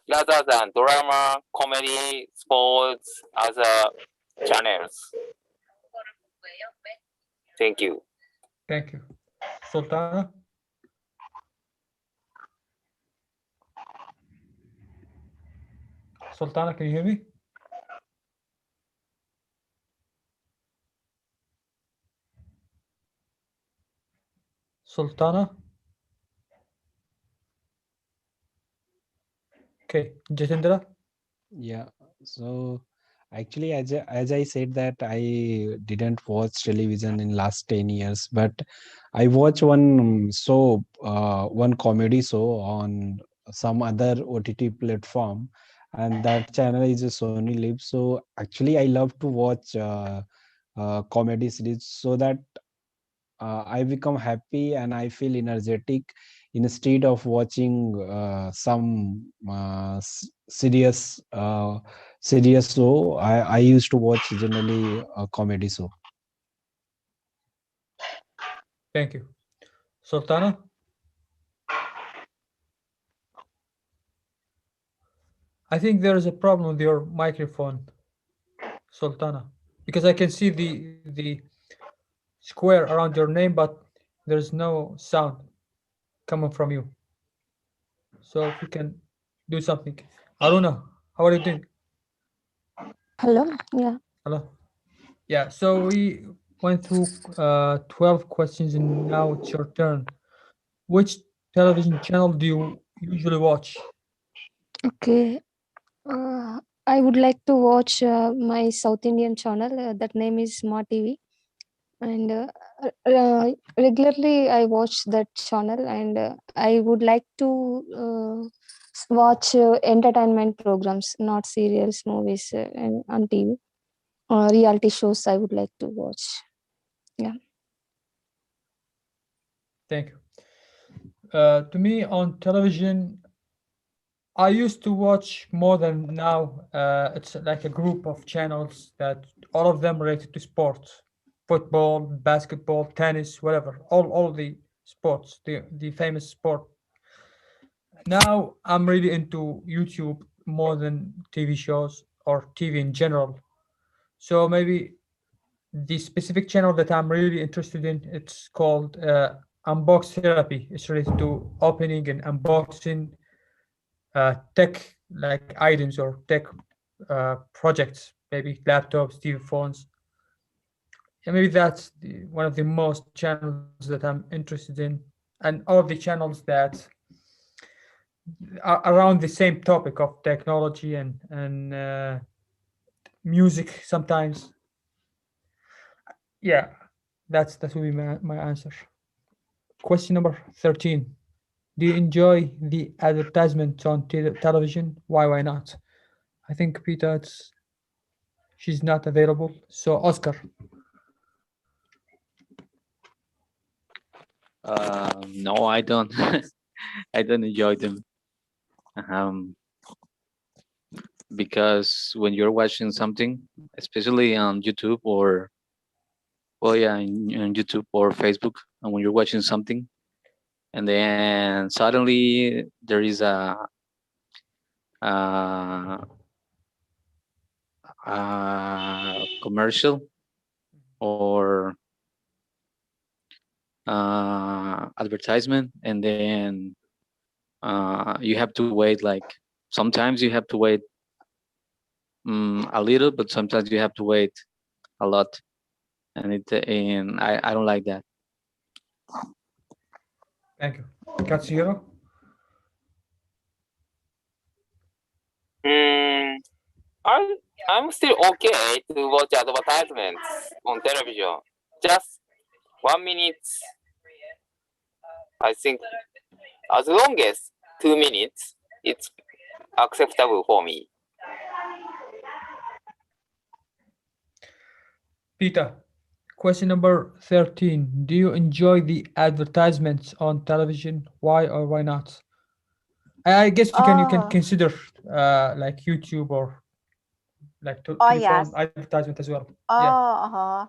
rather than drama, comedy, sports, other channels. Thank you. Thank you. Sultana? Sultana, can you hear me? Sultana? Okay, Jatindra? Yeah. So actually, as I said that I didn't watch television in last 10 years, but I watch one comedy show on some other OTT platform, and that channel is a Sony Live. So actually, I love to watch comedy series so that I become happy and I feel energetic instead of watching some serious show. I used to watch generally a comedy show. Thank you. Sultana? I think there is a problem with your microphone, Sultana, because I can see the square around your name, but there's no sound coming from you. So if you can do something. Aruna, how are you doing? Hello. Yeah. Hello. Yeah, so we went through 12 questions and now it's your turn. Which television channel do you usually watch? Okay. I would like to watch my South Indian channel. That name is Smart TV, and regularly I watch that channel. And I would like to watch entertainment programs, not serials, movies, and on TV. Reality shows I would like to watch. Yeah. Thank you. To me, on television, I used to watch more than now. It's like a group of channels that all of them related to sports, football, basketball, tennis, whatever. All the sports, the famous sport. Now I'm really into YouTube more than TV shows or TV in general. So maybe the specific channel that I'm really interested in, it's called Unbox Therapy. It's related to opening and unboxing tech like items or tech projects, maybe laptops, TV phones. And maybe that's one of the most channels that I'm interested in, and all of the channels that are around the same topic of technology and music sometimes. Yeah, that will be my answer. Question number 13. Do you enjoy the advertisements on television? Why not? I think Peter, she's not available. So Oscar. No, I don't. I don't enjoy them. Um, because when you're watching something, especially on YouTube or well, yeah, in YouTube or Facebook, and when you're watching something, and then suddenly there is a, a commercial or advertisement, and then you have to wait. Like sometimes you have to wait a little, but sometimes you have to wait a lot, and I don't like that. Thank you. Katsuhiro? Hmm. I'm still okay to watch advertisements on television. Just 1 minute. I think as long as 2 minutes, it's acceptable for me. Peter, question number 13. Do you enjoy the advertisements on television? Why or why not? I guess you can Oh, consider like YouTube or like oh telephone yes. advertisement as well. Yeah. Oh,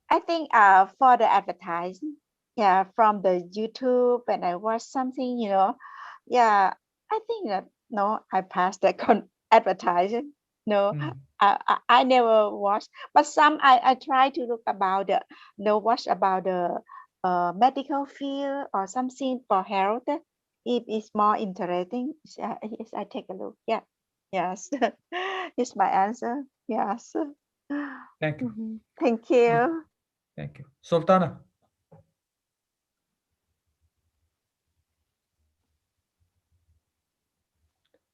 I think for the advertising, yeah, from the YouTube when I watch something, yeah, I think that no, I passed the advertising. No, Mm, I never watch, but some I try to look about the no watch about the medical field or something for health. If it's more interesting, yes, I take a look. Yeah, yes, it's my answer. Yes. thank you. Thank Mm, you. thank you. Sultana.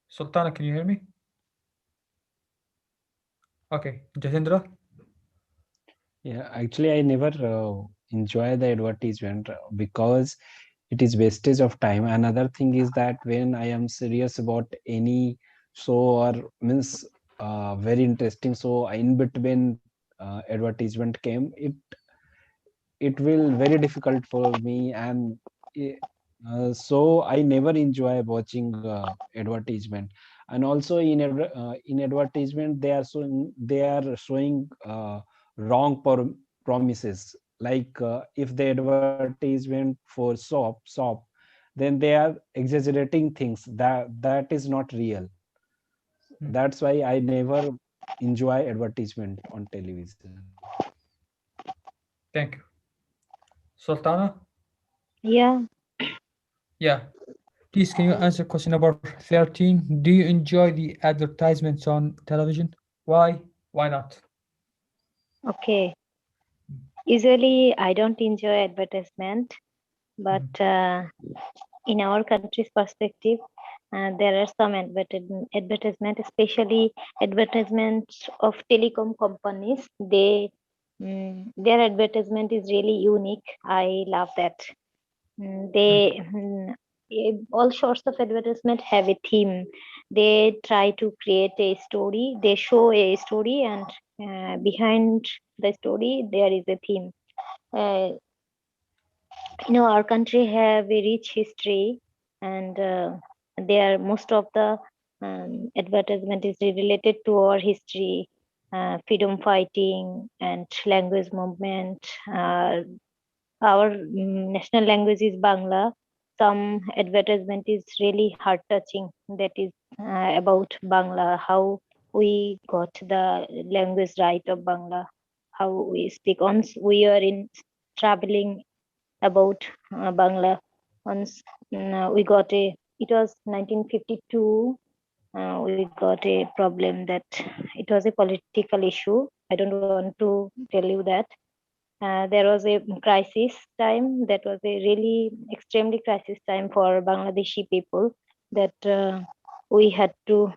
Sultana, can you hear me? Okay. Jatendra? Yeah, actually, I never enjoy the advertisement because it is wastage of time. Another thing is that when I am serious about any show or means very interesting show, in between advertisement came, it will very difficult for me, and eh, so I never enjoy watching advertisement. And also in advertisement they are showing wrong promises, like if the advertisement for soap, then they are exaggerating things that is not real. Mm, That's why I never enjoy advertisement on television. thank you. Sultana? Yeah. Yeah. Please, can you answer question number 13? Do you enjoy the advertisements on television? Why? Why not? Okay. Usually, I don't enjoy advertisement, but Mhm. in our country's perspective, there are some advertisement, especially advertisements of telecom companies. Their advertisement is really unique. I love that. Mm, All sorts of advertisement have a theme. They try to create a story. They show a story, and behind the story there is a theme. Uh, our country have a rich history, and there most of the advertisement is related to our history, freedom fighting and language movement. Our national language is Bangla. Some advertisement is really heart touching, that is about Bangla, how we got the language right of Bangla, how we speak. Once we are in traveling about Bangla. Once we got it was 1952. We got a problem that it was a political issue. I don't want to tell you that. There was a crisis time. That was a really extremely crisis time for Bangladeshi people. That we had to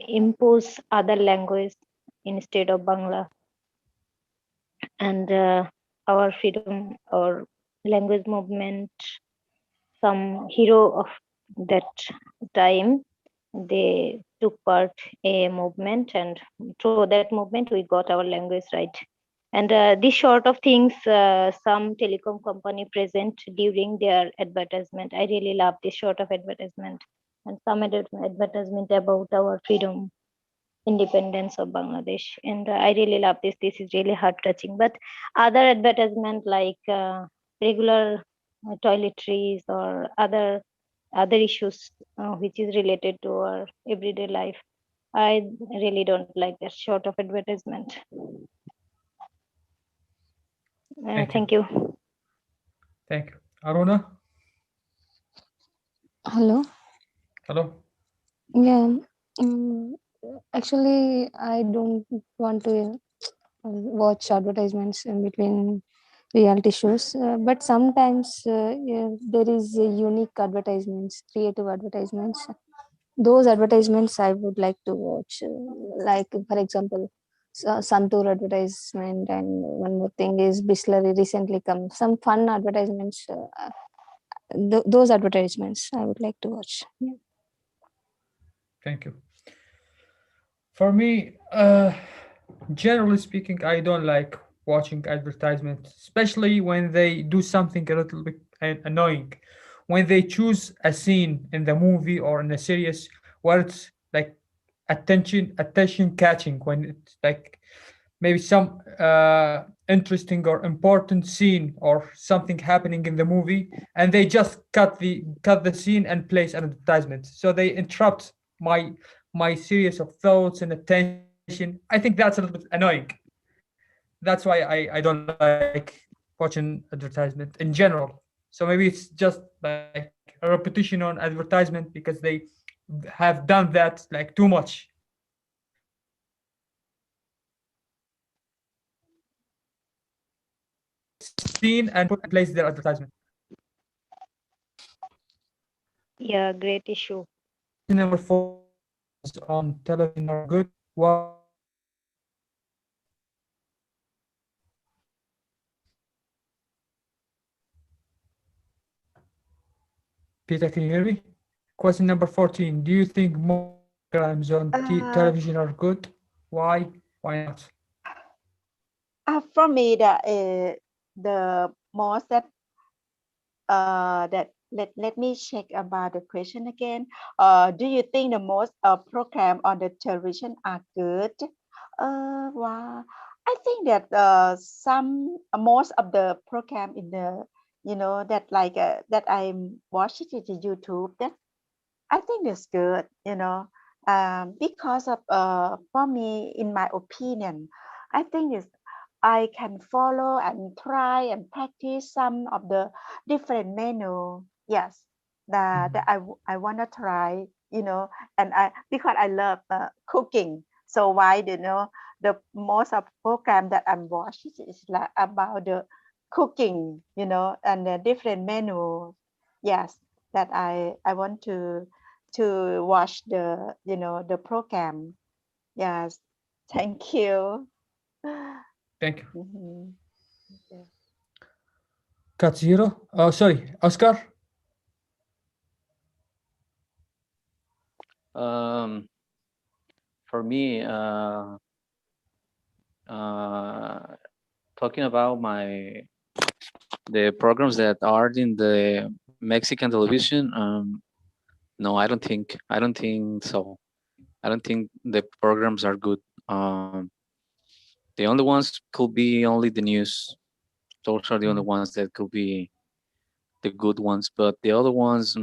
impose other language instead of Bangla, and our freedom, our language movement, some hero of that time, they took part a movement, and through that movement we got our language right. And these sort of things some telecom company present during their advertisement. I really love this sort of advertisement, and some advertisement about our freedom, independence of Bangladesh. And I really love this. This is really heart touching. But other advertisement like regular toiletries or other issues which is related to our everyday life, I really don't like that sort of advertisement. thank you. Thank you. Thank you. Aruna? Hello. Hello? Yeah. mm, Actually, I don't want to watch advertisements in between reality shows, but sometimes yeah, there is unique advertisements, creative advertisements. Those advertisements I would like to watch, like for example, Santur advertisement, and one more thing is Bisleri recently come. Some fun advertisements. Those advertisements I would like to watch. Yeah. Thank you. For me, generally speaking, I don't like watching advertisements, especially when they do something a little bit annoying. When they choose a scene in the movie or in a series where it's like attention catching, when it's like maybe some interesting or important scene or something happening in the movie, and they just cut the scene and place an advertisement, so they interrupt my series of thoughts and attention. I think that's a little bit annoying. That's why I don't like watching advertisement in general. So maybe it's just like a repetition on advertisement because they have done that like too much. They cut the scene and put an advertisement. So I think that's a little bit annoying. Yeah, great issue. Question number 14, programs on television are good. Why? Why not? Peter, can you hear me? Question number 14. Do you think most programs on Uh, television are good? Why? Why not? for me, the most that let me check about the question again. Do you think the most program on the television are good? Wow. I think that some most of the program in the that that I'm watching it in YouTube, that I think it's good, because of for me, in my opinion, I think it's I can follow and try and practice some of the different menu. Yes, that I wanna try, and I because I love cooking. So why the most of program that I'm watching is like about the cooking, and the different menu. Yes, that I want to watch the program. Yes, thank you. Thank you. Mhm. Yeah. Katsuro? Oh, sorry, Oscar? Um, for me, uh, talking about the programs that are in the Mexican television, no, I don't think so. I don't think the programs are good. The only ones could be only the news. Those are the only ones that could be the good ones, but the other ones,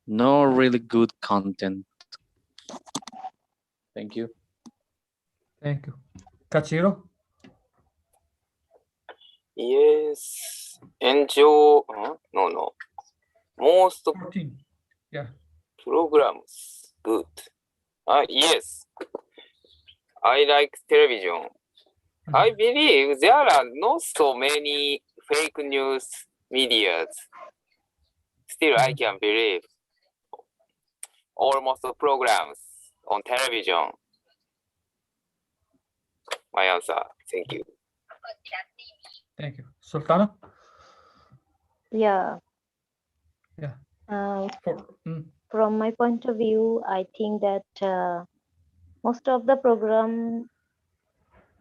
no really good content. Thank you. Thank you. Katsuro? Yes. Enjoy. No, no. Most 14. Yeah. programs good. Yes. I like television. I believe there are not so many fake news medias. Still, I can believe almost programs on television. My answer. Thank you. Thank you. Sultana? Yeah. Yeah. Uh, For, from my point of view, I think that most of the program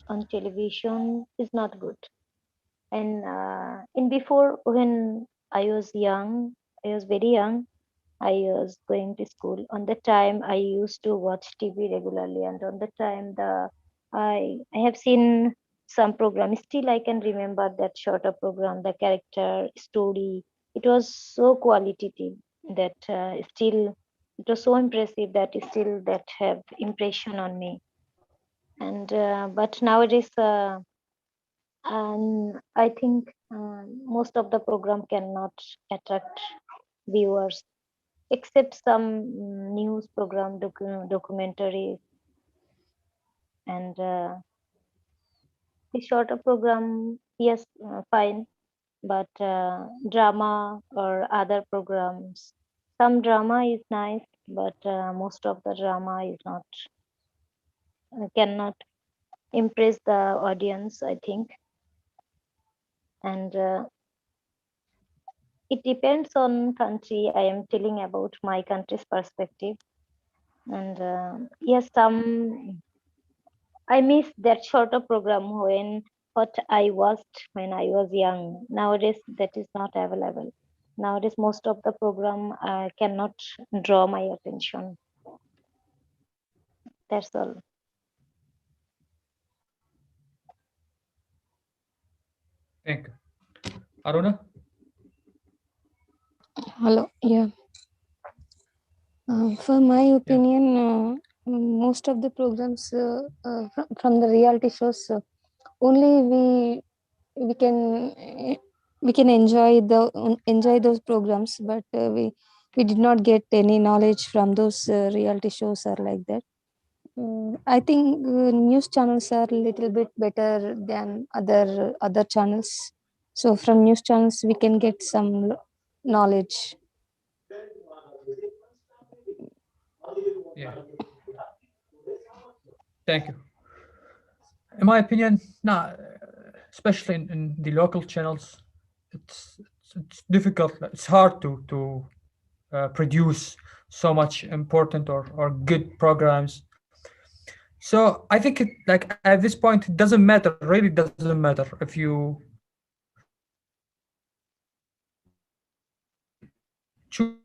on television is not good. And in before, when I was young, I was very young, I was going to school. On the time I used to watch TV regularly, and on the time I have seen some program. Still, I can remember that shorter program, the character story. It was so qualitative that still it was so impressive that still that have impression on me. And but nowadays, and I think Most of the program cannot attract viewers, except some news program, documentaries, and the shorter program, yes, fine, but drama or other programs, some drama is nice, but most of the drama is not, cannot impress the audience, I think. And it depends on country. I am telling about my country's perspective. And yes, some I miss that shorter program when what I watched when I was young. Nowadays, that is not available. Nowadays, most of the program cannot draw my attention. That's all. Thank you. Aruna? Hello. Yeah. For my opinion, most of the programs from the reality shows, only we can enjoy those programs, but we did not get any knowledge from those reality shows or like that. I think news channels are a little bit better than other channels. So from news channels we can get some knowledge. Yeah. Thank you. In my opinion, nah, especially in the local channels, it's difficult. It's hard to produce so much important or good programs. So I think it, like at this point it doesn't matter. Really doesn't matter if you choose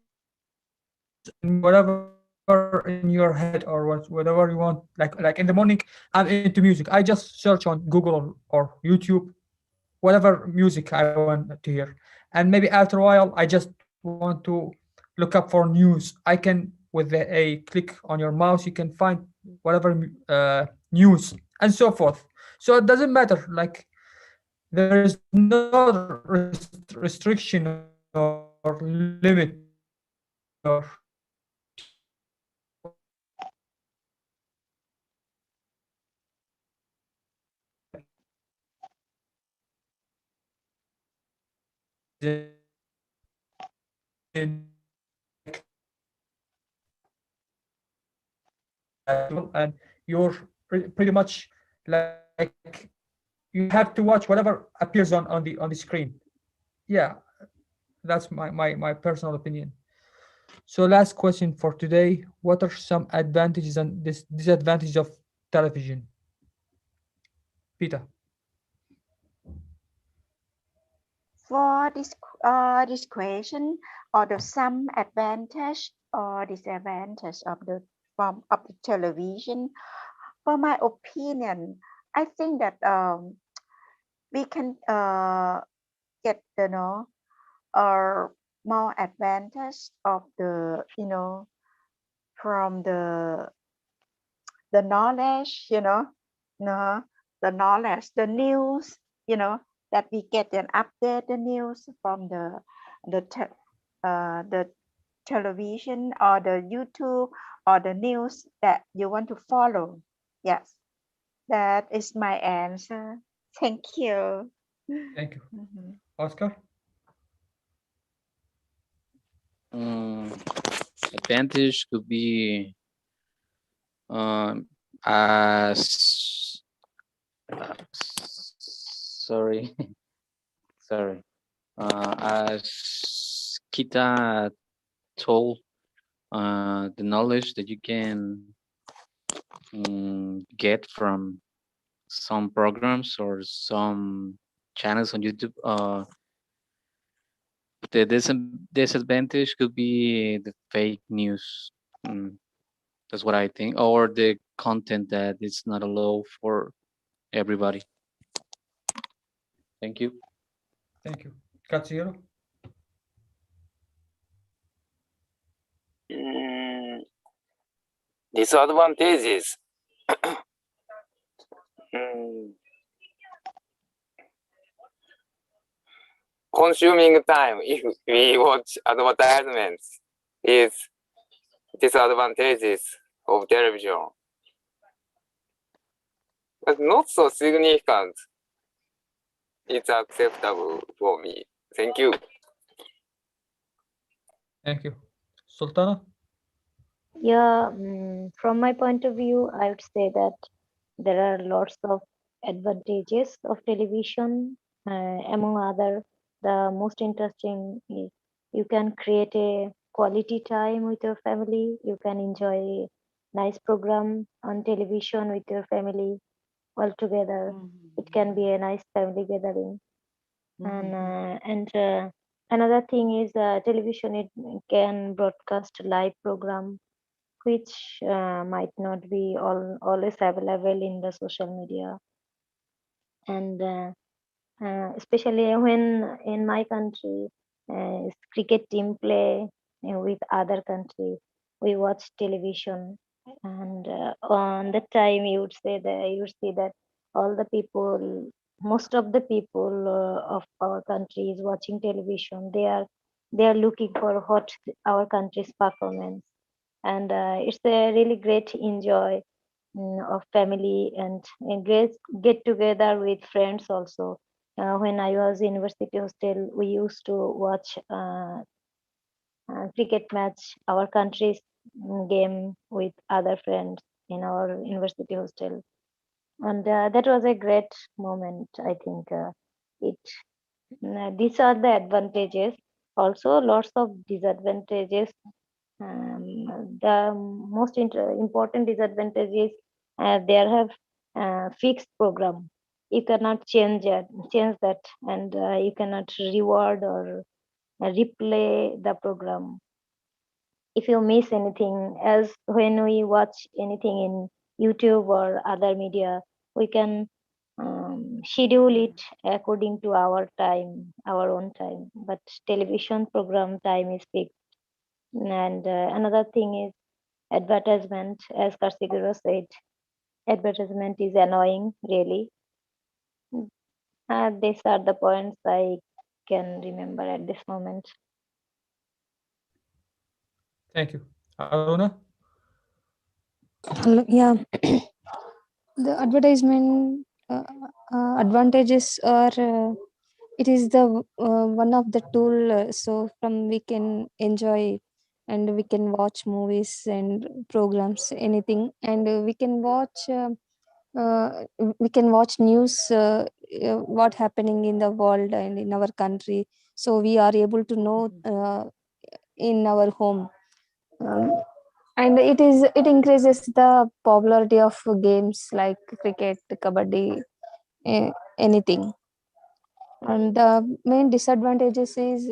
whatever in your head or whatever you want. Like in the morning, I'm into music. I just search on Google or YouTube whatever music I want to hear. And maybe after a while, I just want to look up for news. I can, with a click on your mouse, you can find whatever news and so forth. So it doesn't matter. Like there is no restriction or limit in your and you're pretty much like you have to watch whatever appears on the screen. Yeah, that's my personal opinion. So last question for today: what are some advantages and disadvantages of television? Peter. For this question, or the some advantage or disadvantage of the form of the television, for my opinion, I think that we can get or more advantage of the from the knowledge, uh, the knowledge, the news, that we get an update the news from the television or the YouTube or the news that you want to follow. Yes, that is my answer. Thank you. Thank you. Mhm. Oscar. Mm, Advantage could be um, as sorry, sorry. As Kita told, the knowledge that you can get from some programs or some channels on YouTube. The disadvantage could be the fake news. Mm, that's what I think, or the content that is not allowed for everybody. Thank you. Thank you. Katsuhiro. Mm, disadvantages. Mm, consuming time if we watch advertisements is disadvantages of television, but not so significant. It's acceptable for me. Thank you. Thank you. Sultana? Yeah, from my point of view, I would say that there are lots of advantages of television. Among other, the most interesting is you can create a quality time with your family. You can enjoy nice program on television with your family all together. It can be a nice family gathering. And another thing is television. It can broadcast live program which might not be always available in the social media. And especially when in my country, cricket team play with other country, we watch television, and on the time you would say that you would see that all the people, most of the people of our country is watching television. They are looking for what our country's performance, and it's a really great enjoy of family and a great get together with friends also. When I was in university hostel, we used to watch cricket match, our country's game with other friends in our university hostel, and that was a great moment. I think it these are the advantages. Also, lots of disadvantages. The most important disadvantage is there have fixed program. You cannot change that, and you cannot reward or replay the program if you miss anything. As when we watch anything in YouTube or other media, we can schedule it according to our time, our own time. But television program time is fixed. And another thing is advertisement. As Karsiguro said, advertisement is annoying, really. These are the points I can remember at this moment. Thank you. Aruna? Hello, yeah. The advertisement advantages are it is the one of the tool, so from we can enjoy and we can watch movies and programs, anything, and uh, we can watch news, what happening in the world and in our country, so we are able to know in our home. um, and it increases the popularity of games like cricket, kabaddi, anything. And the main disadvantages is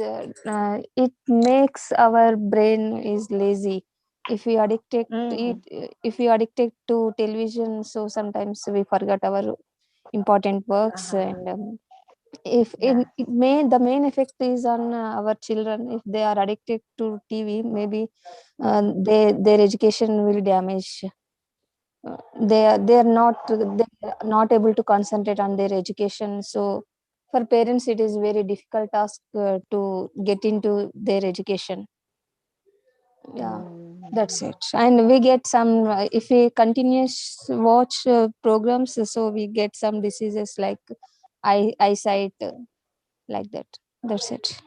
it makes our brain is lazy. If we addicted to it, if we addicted to television, so sometimes we forget our important works. And if it may the main effect is on our children. If they are addicted to TV, maybe their education will damage. They are not able to concentrate on their education. So for parents it is very difficult task to get into their education. Yeah, that's it. And we get some if we continuous watch programs, so we get some diseases like eyesight, like that. That's it.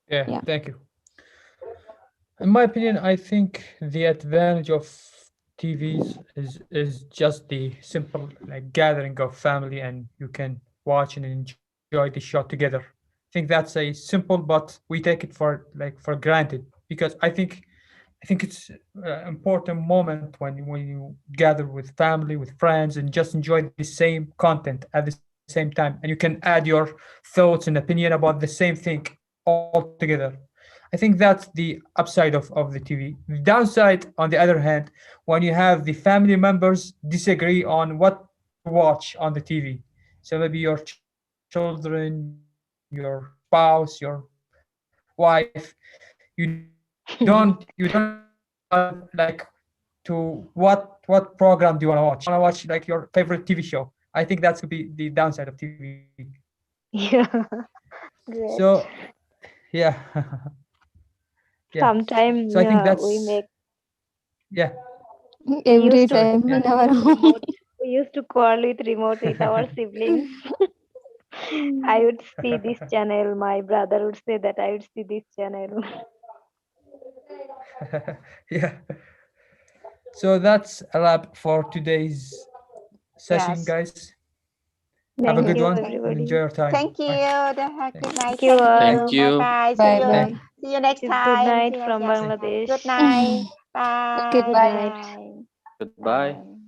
Yeah, Yeah. thank you. In my opinion, I think the advantage of TVs is just the simple like gathering of family and you can watch and enjoy the show together. I think that's a simple, but we take it for granted because I think it's an important moment when you gather with family, with friends, and just enjoy the same content at the same time, and you can add your thoughts and opinion about the same thing altogether. I think that's the upside of the TV. The downside, on the other hand, when you have the family members disagree on what to watch on the TV. So maybe your children, your spouse, your wife, you don't agree on like to what program do you want to watch. You want to watch like your favorite TV show. I think that's could be the downside of TV. Yeah. Great. So yeah, yeah. Sometime So I think we that's make yeah. we Every used to Sorry. time Yeah. in our with home. remote. We used to quarrel with remote with our siblings. I would see this channel. My brother would say that I would see this channel. Yeah. So that's a wrap for today's session, Yes. guys. Have a Thank good you, one Okay. and everybody. enjoy your time. Thank you. Bye. Good Thanks. night. Thank you Thank Thank all. you. Bye you. bye. Bye bye. See you next It's good time. night See you. from Yeah. Thank you. Bangladesh. Good night. Okay, Bye. Good bye. night. Bye. Goodbye. Bye.